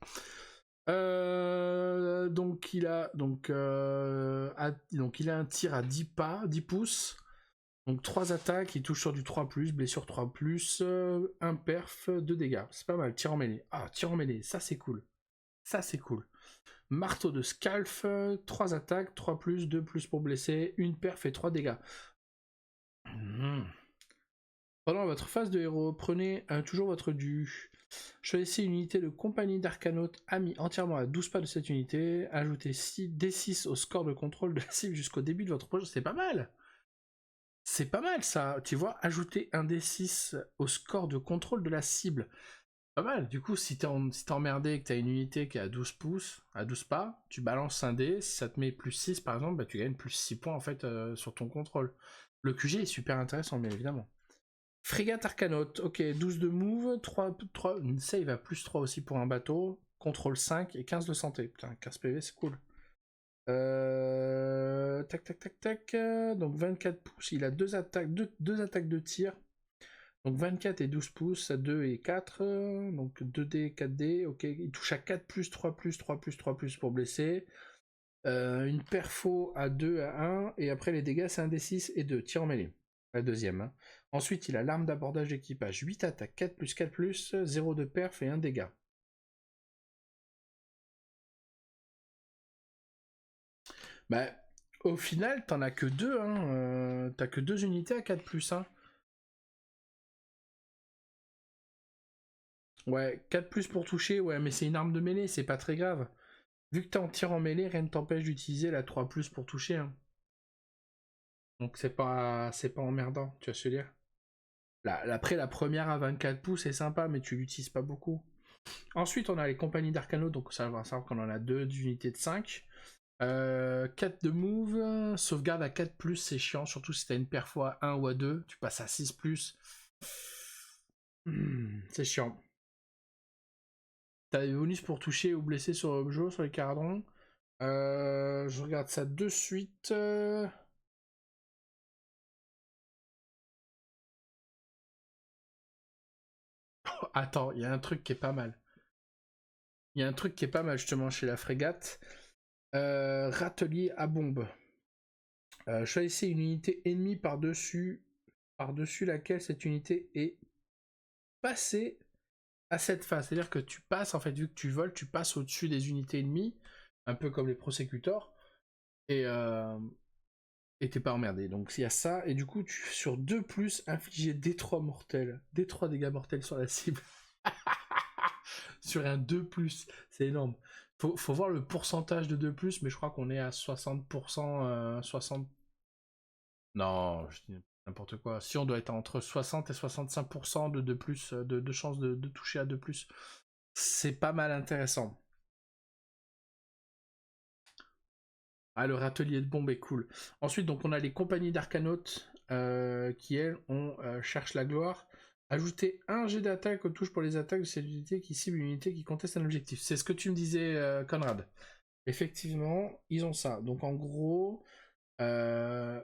Speaker 1: Donc il a un tir à 10 pas, 10 pouces. Donc 3 attaques, il touche sur du 3+, blessure 3+, 1 perf, 2 dégâts. C'est pas mal, tir en mêlée. Ah, tir en mêlée, ça c'est cool. Ça c'est cool. Marteau de Scalf, 3 attaques, 3+, 2+ pour blesser, 1 perf et 3 dégâts. Pendant votre phase de héros, prenez toujours votre dû. Choisissez une unité de compagnie d'arcanote amie entièrement à 12 pas de cette unité. Ajoutez D6 au score de contrôle de la cible jusqu'au début de votre projet. C'est pas mal. C'est pas mal ça, tu vois, ajouter un D6 au score de contrôle de la cible. Pas mal, du coup, si t'es emmerdé et que t'as une unité qui est à 12 pouces, à 12 pas, tu balances un dé, si ça te met plus 6 par exemple, bah, tu gagnes plus 6 points en fait sur ton contrôle. Le QG est super intéressant, bien évidemment. Frégate Arcanote, ok, 12 de move, 3, une save à plus 3 aussi pour un bateau, contrôle 5 et 15 de santé. Putain, 15 PV, c'est cool. Tac, tac, tac, tac. Donc 24 pouces, il a deux attaques de tir. Donc 24 et 12 pouces à 2 et 4. Donc 2D, 4D. Ok, il touche à 4 plus, 3 plus, 3 plus, 3 plus pour blesser. Une perfo à 2 à 1. Et après les dégâts, c'est un D6 et 2. Tir en mêlée. La deuxième. Hein. Ensuite, il a l'arme d'abordage d'équipage. 8 attaques, 4 plus, 4 plus, 0 de perf et 1 dégât. Bah, au final, t'en as que 2. Hein. T'as que 2 unités à 4 plus. Hein. Ouais, 4 plus pour toucher, ouais, mais c'est une arme de mêlée, c'est pas très grave. Vu que t'es en tir en mêlée, rien ne t'empêche d'utiliser la 3 plus pour toucher. Hein. Donc c'est pas emmerdant, tu vas se dire. Après, la première à 24 pouces, c'est sympa, mais tu l'utilises pas beaucoup. Ensuite, on a les compagnies d'Arcano, donc ça va savoir qu'on en a 2 d'unités de 5. 4 de move, sauvegarde à 4 plus, c'est chiant, surtout si t'as une perfo à 1 ou à 2, tu passes à 6 plus. C'est chiant. T'as des bonus pour toucher ou blesser sur l'objet, sur les caradrons. Je regarde ça de suite. Oh, attends, il y a un truc qui est pas mal. Il y a un truc qui est pas mal justement chez la frégate. Râtelier à bombe. Choisissez une unité ennemie par-dessus laquelle cette unité est passée à cette phase. C'est-à-dire que tu passes, en fait, vu que tu voles, tu passes au-dessus des unités ennemies, un peu comme les prosecutors, et t'es pas emmerdé. Donc il y a ça, et du coup, sur 2 plus, infliger D3 mortels. D3 dégâts mortels sur la cible. Sur un 2 plus, c'est énorme. Faut voir le pourcentage de 2 plus, mais je crois qu'on est à 60%, 60... Non, je dis n'importe quoi. Si on doit être entre 60 et 65% de 2 plus, de chances de toucher à 2 plus. C'est pas mal intéressant. Ah, le râtelier de bombe est cool. Ensuite, donc, on a les compagnies d'arcanautes qui, elles, cherchent la gloire. Ajouter un jet d'attaque aux touches pour les attaques de cette unité qui cible une unité qui conteste un objectif. C'est ce que tu me disais, Conrad. Effectivement, ils ont ça. Donc, en gros, un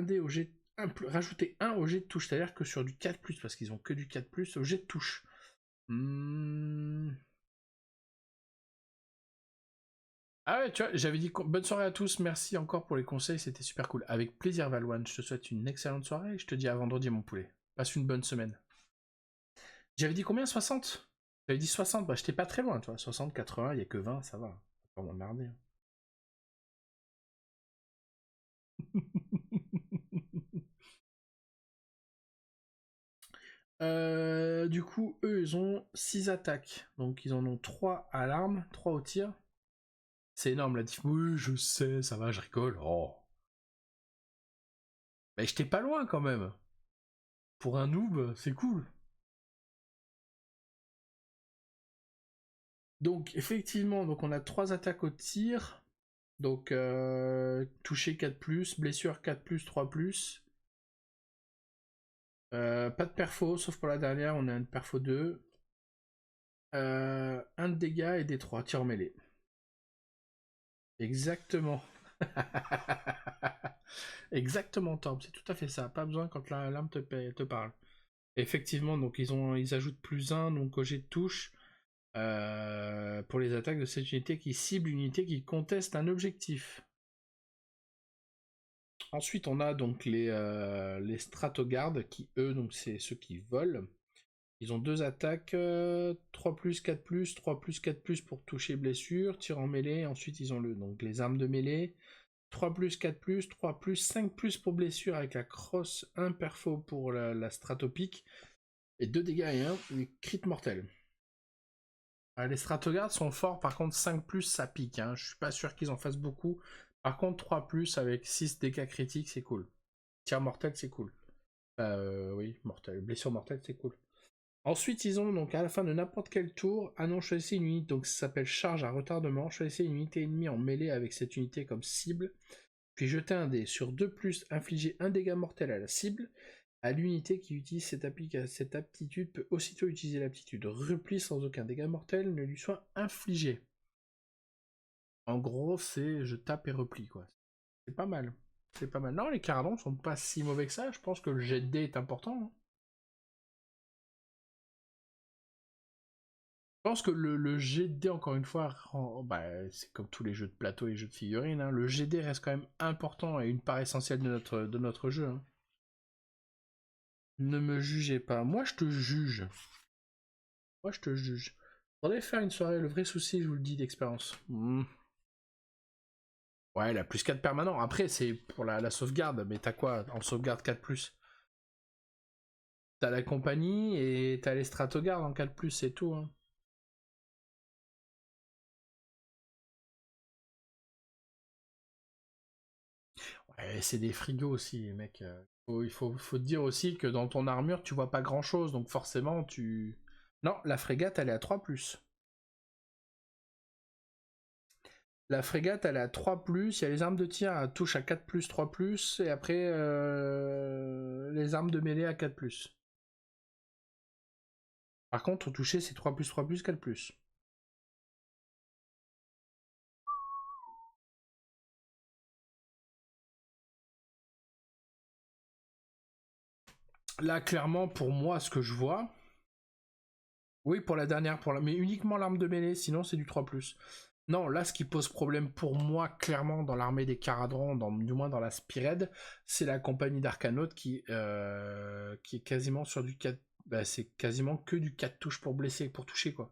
Speaker 1: dé au jet... rajouter un au jet de touche. C'est-à-dire que sur du 4+, parce qu'ils ont que du 4+, au jet de touche. Ah ouais, tu vois, j'avais dit bonne soirée à tous, merci encore pour les conseils, c'était super cool. Avec plaisir, Valouane, je te souhaite une excellente soirée et je te dis à vendredi, mon poulet. Passe une bonne semaine. J'avais dit combien, 60? J'avais dit 60, bah j'étais pas très loin, tu vois. 60, 80, il y a que 20, ça va. Pas m'emmerder. Du coup, eux, ils ont 6 attaques. Donc, ils en ont 3 à l'arme, 3 au tir. C'est énorme, la diff. Oui, je sais, ça va, je rigole. Oh. Mais j'étais pas loin, quand même. Pour un noob, c'est cool. Donc effectivement, donc on a 3 attaques au tir. Donc toucher 4+, blessure 4+, 3+. Pas de perfo, sauf pour la dernière, on a une perfo 2. 1 de dégâts et des 3, tir en mêlée. Exactement. Exactement, Torb, c'est tout à fait ça. Pas besoin quand l'arme te parle. Effectivement, donc ils ajoutent +1 donc au jet de touche pour les attaques de cette unité qui cible une unité qui conteste un objectif. Ensuite, on a donc les stratogardes qui, eux, donc c'est ceux qui volent. Ils ont 2 attaques, 3+, 4+, 3+, 4+, pour toucher blessure, tir en mêlée. Ensuite, ils ont donc les armes de mêlée. 3+, 4+, 3+, 5+, pour blessure avec la crosse, 1 perfo pour la stratopique. Et 2 dégâts et 1 crit mortel. Les stratogardes sont forts, par contre 5+, ça pique. Hein. Je suis pas sûr qu'ils en fassent beaucoup. Par contre 3+, avec 6 dégâts critiques, c'est cool. Tir mortel, c'est cool. Oui, mortel. Blessure mortelle, c'est cool. Ensuite, ils ont donc à la fin de n'importe quel tour, choisissez une unité, donc ça s'appelle charge à retardement, choisissez une unité ennemie en mêlée avec cette unité comme cible, puis jetez un dé. Sur 2+, infligez un dégât mortel à la cible. À l'unité qui utilise cette aptitude peut aussitôt utiliser l'aptitude repli sans aucun dégât mortel ne lui soit infligé. En gros, c'est je tape et repli, quoi. C'est pas mal. C'est pas mal. Non, les caradons sont pas si mauvais que ça. Je pense que le jet de dé est important. Hein. Je pense que le jet de dé, encore une fois, c'est comme tous les jeux de plateau et jeux de figurines. Hein. Le jet de dé reste quand même important et une part essentielle de notre jeu. Hein. Ne me jugez pas. Moi, je te juge. Moi, je te juge. Faudrait faire une soirée. Le vrai souci, je vous le dis, d'expérience. Ouais, la plus 4 permanent. Après, c'est pour la sauvegarde. Mais t'as quoi en sauvegarde 4+? T'as la compagnie et t'as les stratogardes en 4+, c'est tout. Hein. Ouais, c'est des frigos aussi, mec. Il faut te dire aussi que dans ton armure, tu vois pas grand chose. Donc forcément, tu. Non, la frégate, elle est à 3+. La frégate, elle est à 3+, il y a les armes de tir à touche à 4+, 3+, et après les armes de mêlée à 4+. Par contre, au toucher, c'est 3+, 3+, 4+. Là, clairement, pour moi, ce que je vois... Oui, pour la dernière, mais uniquement l'arme de mêlée, sinon c'est du 3+. Non, là, ce qui pose problème pour moi, clairement, dans l'armée des Caradrons, du moins dans la Spired, c'est la compagnie d'Arcanote qui est quasiment sur du 4... Bah, c'est quasiment que du 4 touches pour blesser, pour toucher, quoi.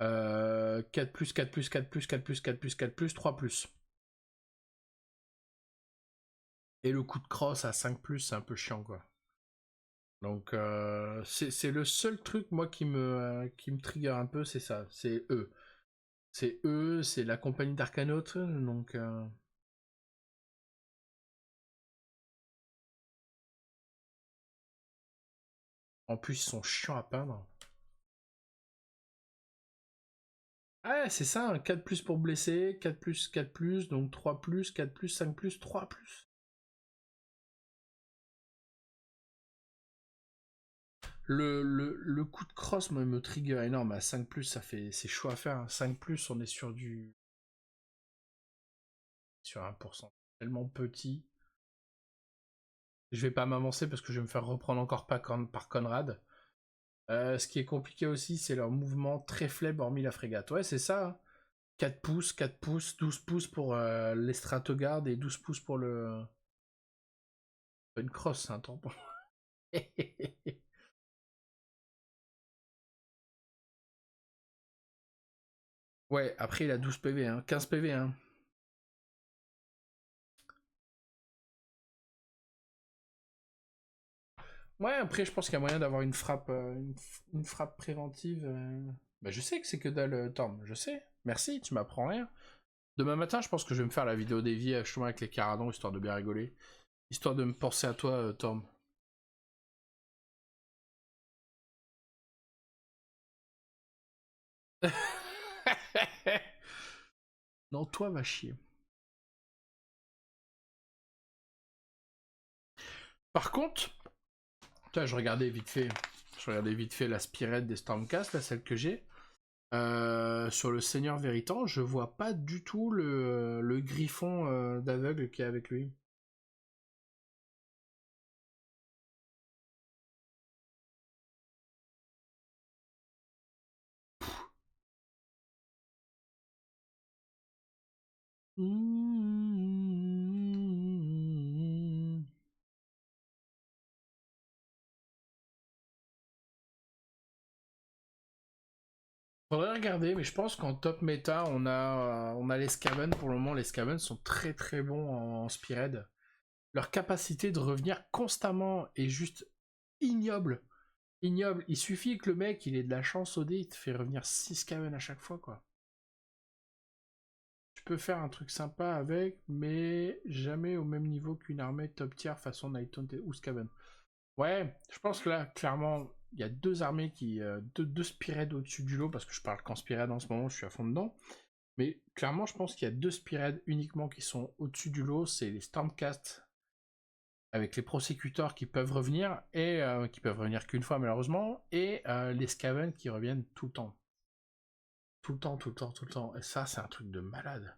Speaker 1: 4+, 4+, 4+, 4+, 4+, 4+, 3+. Et le coup de crosse à 5+, c'est un peu chiant, quoi. Donc, c'est le seul truc, moi, qui me trigger un peu, c'est ça. C'est eux. C'est eux, c'est la compagnie d'Arcanote, donc... En plus, ils sont chiants à peindre. Ouais, c'est ça, 4+ pour blesser, 4+, 4+, donc 3+, 4+, 5+, 3+. Le coup de crosse, moi, me trigger énorme. À 5+, c'est chaud à faire. 5+, on est sur sur 1%. Tellement petit. Je vais pas m'avancer parce que je vais me faire reprendre encore par Conrad. Ce qui est compliqué aussi, c'est leur mouvement très faible hormis la frégate. Ouais, c'est ça. Hein. 4 pouces, 4 pouces, 12 pouces pour les stratogardes et 12 pouces pour le... Une crosse, un tampon. Ouais, après il a 12 PV, hein. 15 PV. Hein. Ouais, après je pense qu'il y a moyen d'avoir une frappe, une frappe préventive. Bah, je sais que c'est que dalle, Tom, je sais. Merci, tu m'apprends rien. Demain matin, je pense que je vais me faire la vidéo déviée justement avec les caradons, histoire de bien rigoler. Histoire de me penser à toi, Tom. Non, toi va chier. Par contre, je regardais vite fait la Spirit des Stormcast, là, celle que j'ai. Sur le Seigneur Véritant, je vois pas du tout le griffon d'aveugle qui est avec lui. Faudrait regarder, mais je pense qu'en top méta, on a les Skaven. Pour le moment, les Skaven sont très très bons en Spearhead. Leur capacité de revenir constamment est juste ignoble. Ignoble. Il suffit que le mec il ait de la chance au dé, il te fait revenir 6 Skaven à chaque fois, quoi. tu peux faire un truc sympa avec, mais jamais au même niveau qu'une armée top tier façon Nighthaunt ou Skaven. Ouais, je pense que là, clairement, il y a deux armées qui. Deux Spearhead au-dessus du lot, parce que je parle qu'en Spearhead en ce moment, je suis à fond dedans. Mais clairement, je pense qu'il y a deux Spearhead uniquement qui sont au-dessus du lot, c'est les Stormcast avec les Prosecutors qui peuvent revenir, et qui peuvent revenir qu'une fois malheureusement, et les Skaven qui reviennent tout le temps. Tout le temps, tout le temps, tout le temps. Et ça, c'est un truc de malade.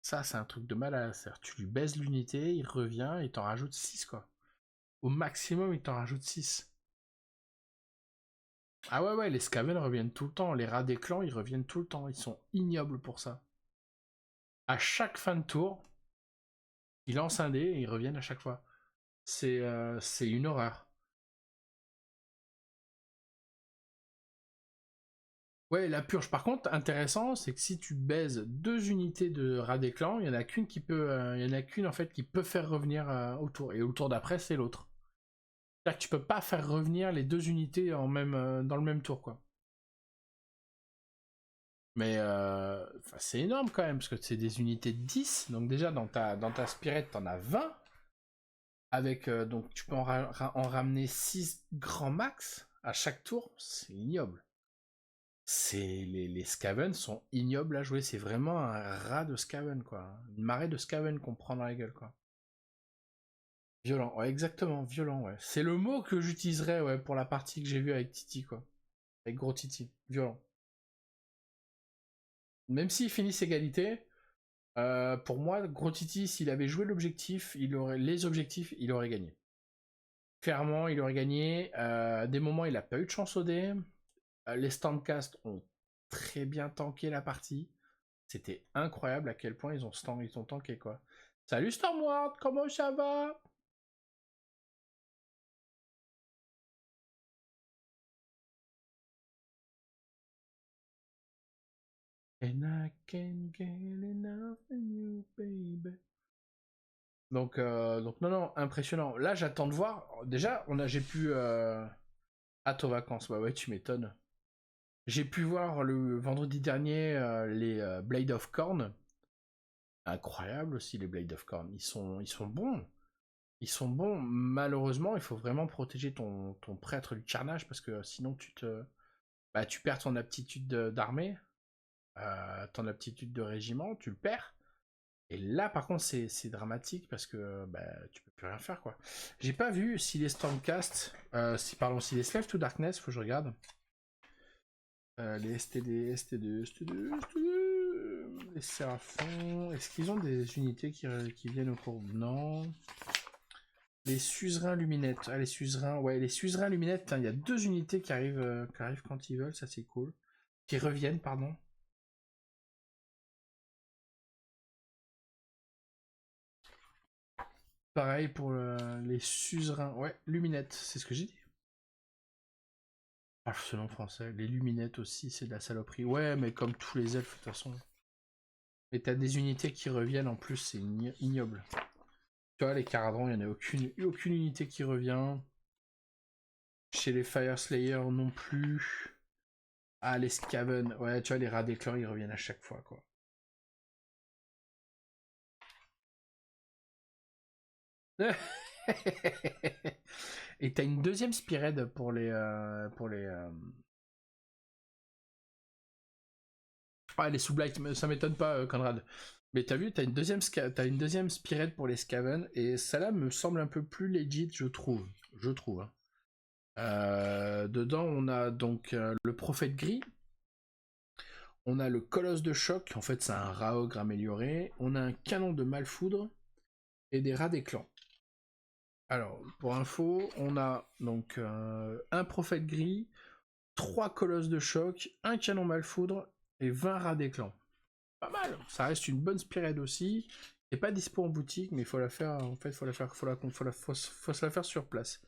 Speaker 1: Ça, c'est un truc de malade. C'est-à-dire, tu lui baises l'unité, il revient, il t'en rajoute 6, quoi. Au maximum, il t'en rajoute 6. Ah ouais, ouais, les Skaven reviennent tout le temps. Les rats des clans, ils reviennent tout le temps. Ils sont ignobles pour ça. À chaque fin de tour, ils lancent un dé et ils reviennent à chaque fois. C'est une horreur. Ouais, la purge. Par contre, intéressant, c'est que si tu baises deux unités de rat des clans, il y en a qu'une qui peut, il y en a qu'une en fait qui peut faire revenir au tour. Et au tour d'après, c'est l'autre. C'est-à-dire que tu peux pas faire revenir les deux unités dans le même tour, quoi. Mais c'est énorme quand même, parce que c'est des unités de 10. Donc déjà, dans ta Spirit, t'en as 20. Avec, donc tu peux en ramener 6 grands max à chaque tour. C'est ignoble. Les Skaven sont ignobles à jouer. C'est vraiment un rat de Skaven, quoi. Une marée de Skaven qu'on prend dans la gueule, quoi. Violent, ouais, exactement, violent, ouais. C'est le mot que j'utiliserais, ouais, pour la partie que j'ai vue avec Titi, quoi. Avec Gros Titi, violent. Même s'ils finissent égalité, pour moi, Gros Titi, s'il avait joué l'objectif, les objectifs, il aurait gagné. Clairement, il aurait gagné. À des moments, il n'a pas eu de chance au dé. Les Stormcast ont très bien tanké la partie. C'était incroyable à quel point ils ont tanké, quoi. Salut Stormward, comment ça va? And I can't get enough of you, baby. Donc non, impressionnant. Là, j'attends de voir. Déjà, j'ai pu hâte aux vacances. Ouais, tu m'étonnes. J'ai pu voir le vendredi dernier les Blade of Corn. Incroyable aussi les Blade of Corn. Ils sont bons. Ils sont bons. Malheureusement, il faut vraiment protéger ton prêtre du carnage parce que sinon tu perds ton aptitude d'armée, ton aptitude de régiment, tu le perds. Et là, par contre, c'est dramatique parce que tu peux plus rien faire, quoi. J'ai pas vu si les Stormcast, si les Slave to Darkness, faut que je regarde. Les STD, ST2, ST2, ST2, les Séraphons, est-ce qu'ils ont des unités qui viennent au cours? Non. Les suzerains luminettes. Ah, les suzerains, ouais, les suzerains luminettes, il y a deux unités qui arrivent quand ils veulent, ça c'est cool. Qui reviennent, pardon. Pareil pour les suzerains. Ouais, luminettes, c'est ce que j'ai dit. Ah, ce nom français. Les luminettes aussi, c'est de la saloperie. Ouais, mais comme tous les elfes, de toute façon. Et t'as des unités qui reviennent en plus, c'est ignoble. Tu vois, les Caradrons, il n'y en a aucune unité qui revient. Chez les Fire Slayer non plus. Ah, les Skaven. Ouais, tu vois, les rats des clans, ils reviennent à chaque fois, quoi. Et t'as une deuxième Spearhead pour les. Ah, les Sous-Blight, ça m'étonne pas, Conrad. Mais t'as vu, t'as une deuxième Spearhead pour les Skaven, et ça là me semble un peu plus legit, je trouve. Hein. Dedans, on a donc le Prophète Gris. On a le Colosse de Choc, en fait c'est un rat ogre amélioré. On a un canon de Malfoudre et des rats des clans. Alors, pour info, on a donc un Prophète Gris, 3 Colosses de Choc, un canon Malfoudre et 20 rats des clans. Pas mal, ça reste une bonne Spearhead aussi. C'est pas dispo en boutique, mais il faut la faire, en fait, faut se la faire sur place.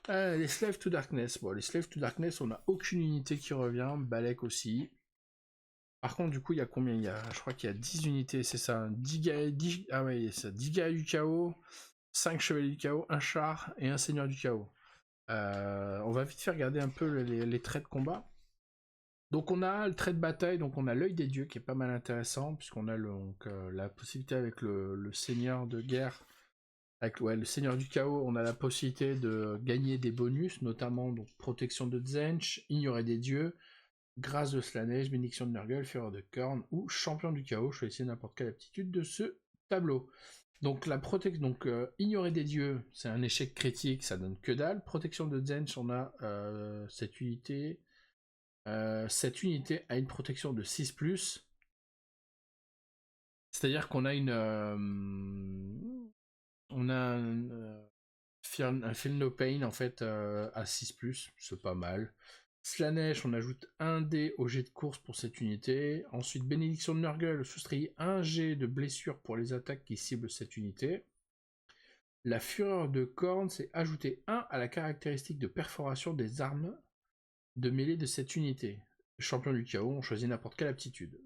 Speaker 1: Les Slave to Darkness. Bon, les Slave to Darkness, on n'a aucune unité qui revient. Balek aussi. Par contre, du coup, il y a combien? Je crois qu'il y a 10 unités, c'est ça. 10 ah ouais, ça. 10 guerriers du chaos, 5 chevaliers du chaos, un char et un seigneur du chaos. On va vite faire regarder un peu les traits de combat. Donc on a le trait de bataille, donc on a l'œil des dieux qui est pas mal intéressant, puisqu'on a la possibilité avec le seigneur de guerre, avec le seigneur du chaos, on a la possibilité de gagner des bonus, notamment donc protection de Tzench, ignorer des dieux, grâce de Slanesh, bénédiction de Nurgle, fureur de Korn ou champion du chaos. Choisissez n'importe quelle aptitude de ce tableau. Donc la protection, ignorer des dieux, c'est un échec critique, ça donne que dalle. Protection de Tzench, on a cette unité. Cette unité a une protection de 6+. C'est-à-dire qu'on a on a un Feel No Pain en fait à 6+, c'est pas mal. Slanesh, on ajoute 1 dé au jet de course pour cette unité. Ensuite, Bénédiction de Nurgle, soustrait 1 jet de blessure pour les attaques qui ciblent cette unité. La Fureur de Korn, c'est ajouter 1 à la caractéristique de perforation des armes de mêlée de cette unité. Champion du chaos, on choisit n'importe quelle aptitude.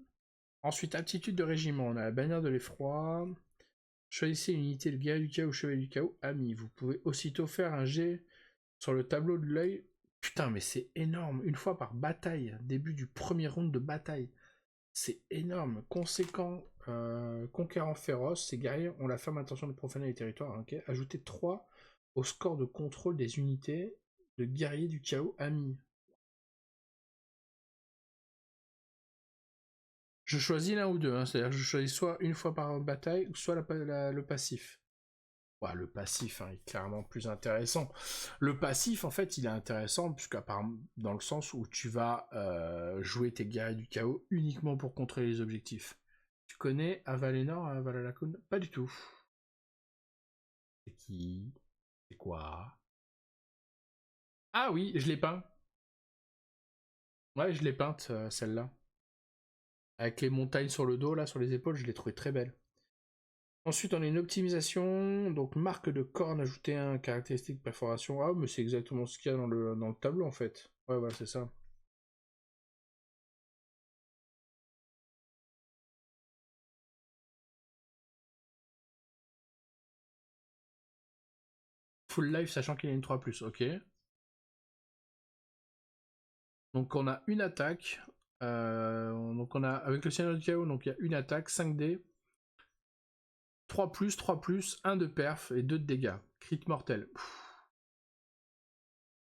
Speaker 1: Ensuite, aptitude de régiment, on a la bannière de l'effroi. Choisissez une unité de guerrier du chaos ou chevalier du chaos ami. Vous pouvez aussitôt faire un jet sur le tableau de l'œil. Putain, mais c'est énorme. Une fois par bataille, début du premier round de bataille. C'est énorme. Conséquent, conquérant féroce, ces guerriers ont la ferme intention de profaner les territoires. Okay. Ajoutez 3 au score de contrôle des unités de guerriers du chaos amis. Je choisis l'un ou deux, hein, c'est-à-dire que je choisis soit une fois par bataille, ou soit le passif. Ouais, le passif hein, est clairement plus intéressant. Le passif, en fait, il est intéressant, puisqu'apparemment, dans le sens où tu vas jouer tes guerriers du chaos uniquement pour contrôler les objectifs. Tu connais Avalenor, Avalakun? Pas du tout. C'est qui? C'est quoi? Ah oui, je l'ai peint. Ouais, je l'ai peinte, celle-là. Avec les montagnes sur le dos, là, sur les épaules, je l'ai trouvée très belle. Ensuite, on a une optimisation, donc marque de corne, ajouter un caractéristique perforation. Ah, mais c'est exactement ce qu'il y a dans le tableau en fait. Ouais, voilà, c'est ça. Full life, sachant qu'il y a une 3+, ok. Donc on a une attaque. Donc on a, avec le Seigneur du Chaos, donc il y a une attaque, 5D. 3+, 3+, 1 de perf et 2 de dégâts. Crit mortel.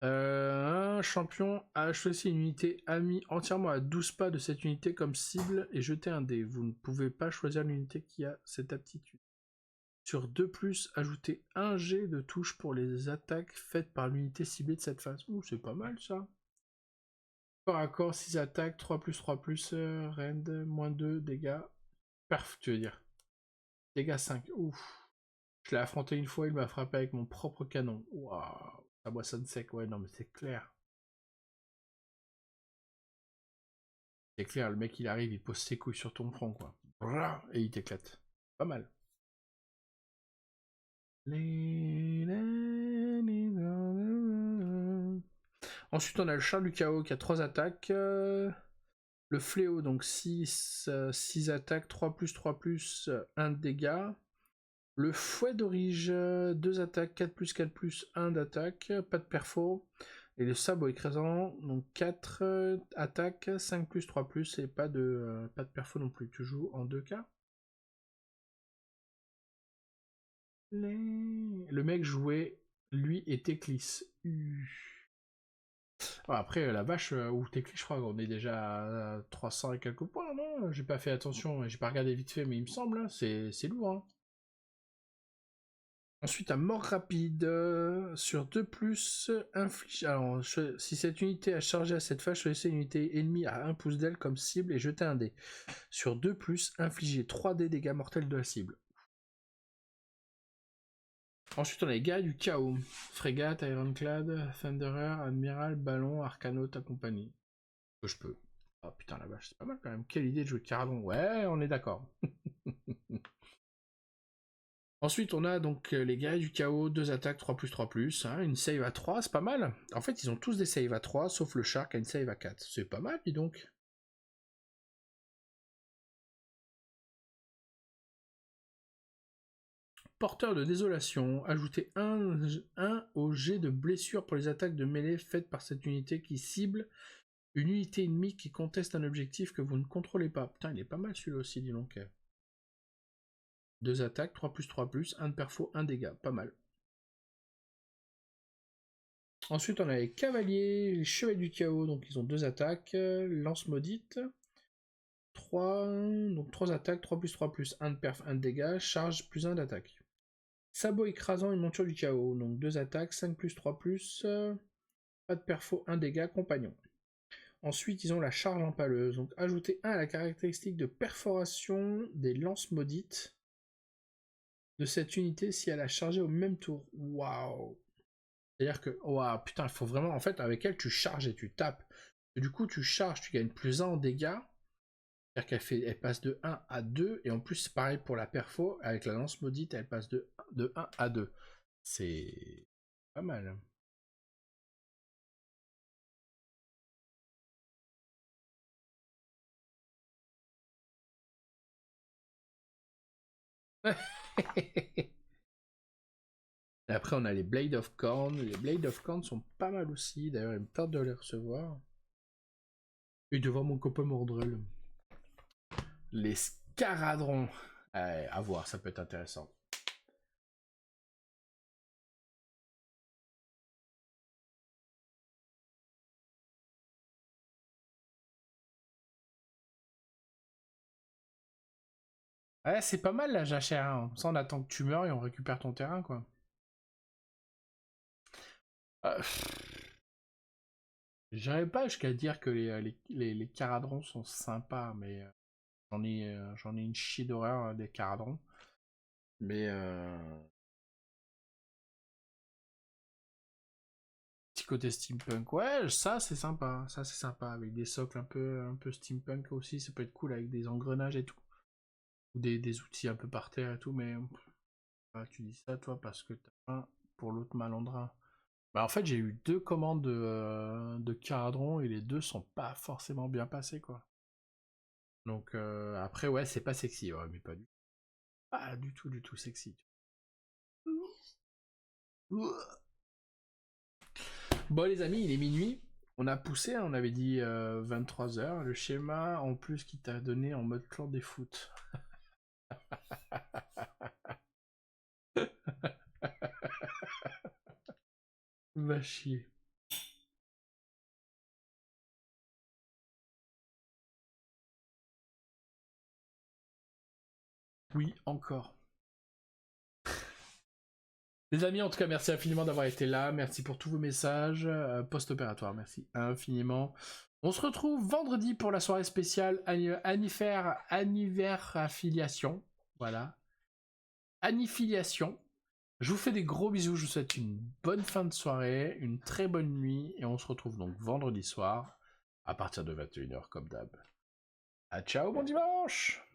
Speaker 1: Un champion a choisi une unité amie entièrement à 12 pas de cette unité comme cible et jeter un dé. Vous ne pouvez pas choisir l'unité qui a cette aptitude. Sur 2+, ajoutez 1 G de touche pour les attaques faites par l'unité ciblée de cette phase. Ouh, c'est pas mal ça. Corps à corps, 6 attaques, 3+, 3+, rend, moins 2, dégâts. Perf, tu veux dire. Dégâts 5. Ouf. Je l'ai affronté une fois, il m'a frappé avec mon propre canon. Waouh. Ça boissonne sec, ouais, non mais c'est clair. C'est clair, le mec il arrive, il pose ses couilles sur ton front, quoi. Et il t'éclate. Pas mal. Ensuite, on a le char du chaos qui a 3 attaques. Le fléau, donc 6 attaques, 3+, 3+, 1 de dégâts. Le fouet d'orige, 2 attaques, 4+, 4+, 1 d'attaque, pas de perfo. Et le sabot écrasant, donc 4 attaques, 5+, 3+, et pas de perfo non plus. Tu joues en 2 cas. Le mec jouait, lui, et Teclis. Après, la vache, ou Teclis, je crois qu'on est déjà à 300 et quelques points, non? J'ai pas fait attention, j'ai pas regardé vite fait, mais il me semble, hein, c'est lourd. Hein. Ensuite, à mort rapide, sur 2+, inflige. Alors, si cette unité a chargé à cette phase, choisissez une unité ennemie à 1 pouce d'aile comme cible et jetez un dé. Sur 2+, infligez 3 dégâts mortels de la cible. Ensuite, on a les gars du chaos. Frégate, Ironclad, Thunderer, Admiral, Ballon, Arcanaut, ta compagnie. Que je peux. Oh putain la vache, c'est pas mal quand même. Quelle idée de jouer Caradon. Ouais, on est d'accord. Ensuite, on a donc les guerriers du chaos, 2 attaques, 3+, 3+, hein, une save à 3, c'est pas mal. En fait, ils ont tous des saves à 3, sauf le Shark a une save à 4. C'est pas mal, dis donc. Porteur de désolation, ajoutez 1 au jet de blessure pour les attaques de mêlée faites par cette unité qui cible Une unité ennemie qui conteste un objectif que vous ne contrôlez pas. Putain, il est pas mal celui-là aussi, dis donc. 2 attaques, 3+3+, 1 de perfo, 1 dégât. Pas mal. Ensuite, on a les cavaliers, les chevaliers du chaos, donc ils ont 2 attaques. Lance maudite. 3, donc 3 attaques, 3+3+, 1 de perf, 1 de dégâts. Charge plus 1 d'attaque. Sabot écrasant, une monture du chaos, donc 2 attaques, 5+3+, pas de perfo, 1 dégât, compagnon. Ensuite, ils ont la charge empaleuse, donc ajouter 1 à la caractéristique de perforation des lances maudites de cette unité si elle a chargé au même tour. Waouh! C'est-à-dire que, waouh, putain, il faut vraiment, en fait, avec elle, tu charges et tu tapes. Et du coup, tu charges, tu gagnes plus 1 en dégâts. C'est-à-dire elle passe de 1 à 2, et en plus, c'est pareil pour la perfo, avec la lance maudite, elle passe de 1 à 2. C'est pas mal. Et après, on a les Blade of Corn. Les Blade of Corn sont pas mal aussi. D'ailleurs, il me tarde de les recevoir. Et de voir mon copain Mordrel. Les Scaradrons. À voir, ça peut être intéressant. Ouais, c'est pas mal la jachère. Hein. Ça, on attend que tu meurs et on récupère ton terrain, quoi. Euh, J'irais pas jusqu'à dire que les Caradrons sont sympas, mais j'en ai une chier d'horreur des Caradrons. Mais petit côté steampunk, ouais, ça c'est sympa, avec des socles un peu steampunk aussi, ça peut être cool avec des engrenages et tout, ou des outils un peu par terre et tout, mais tu dis ça toi parce que t'as un pour l'autre malandrin. Bah en fait j'ai eu 2 commandes de Caradron et les 2 sont pas forcément bien passés quoi. Donc après ouais c'est pas sexy, ouais, mais pas du tout sexy. Bon les amis, il est minuit. On a poussé, on avait dit 23h. Le schéma en plus qui t'a donné en mode clan des foot. Va chier. Oui, encore. Les amis, en tout cas, merci infiniment d'avoir été là. Merci pour tous vos messages. Post-opératoire, merci infiniment. On se retrouve vendredi pour la soirée spéciale anniversaire affiliation. Voilà. Annifiliation. Je vous fais des gros bisous. Je vous souhaite une bonne fin de soirée, une très bonne nuit. Et on se retrouve donc vendredi soir à partir de 21h comme d'hab. À ciao, bon dimanche!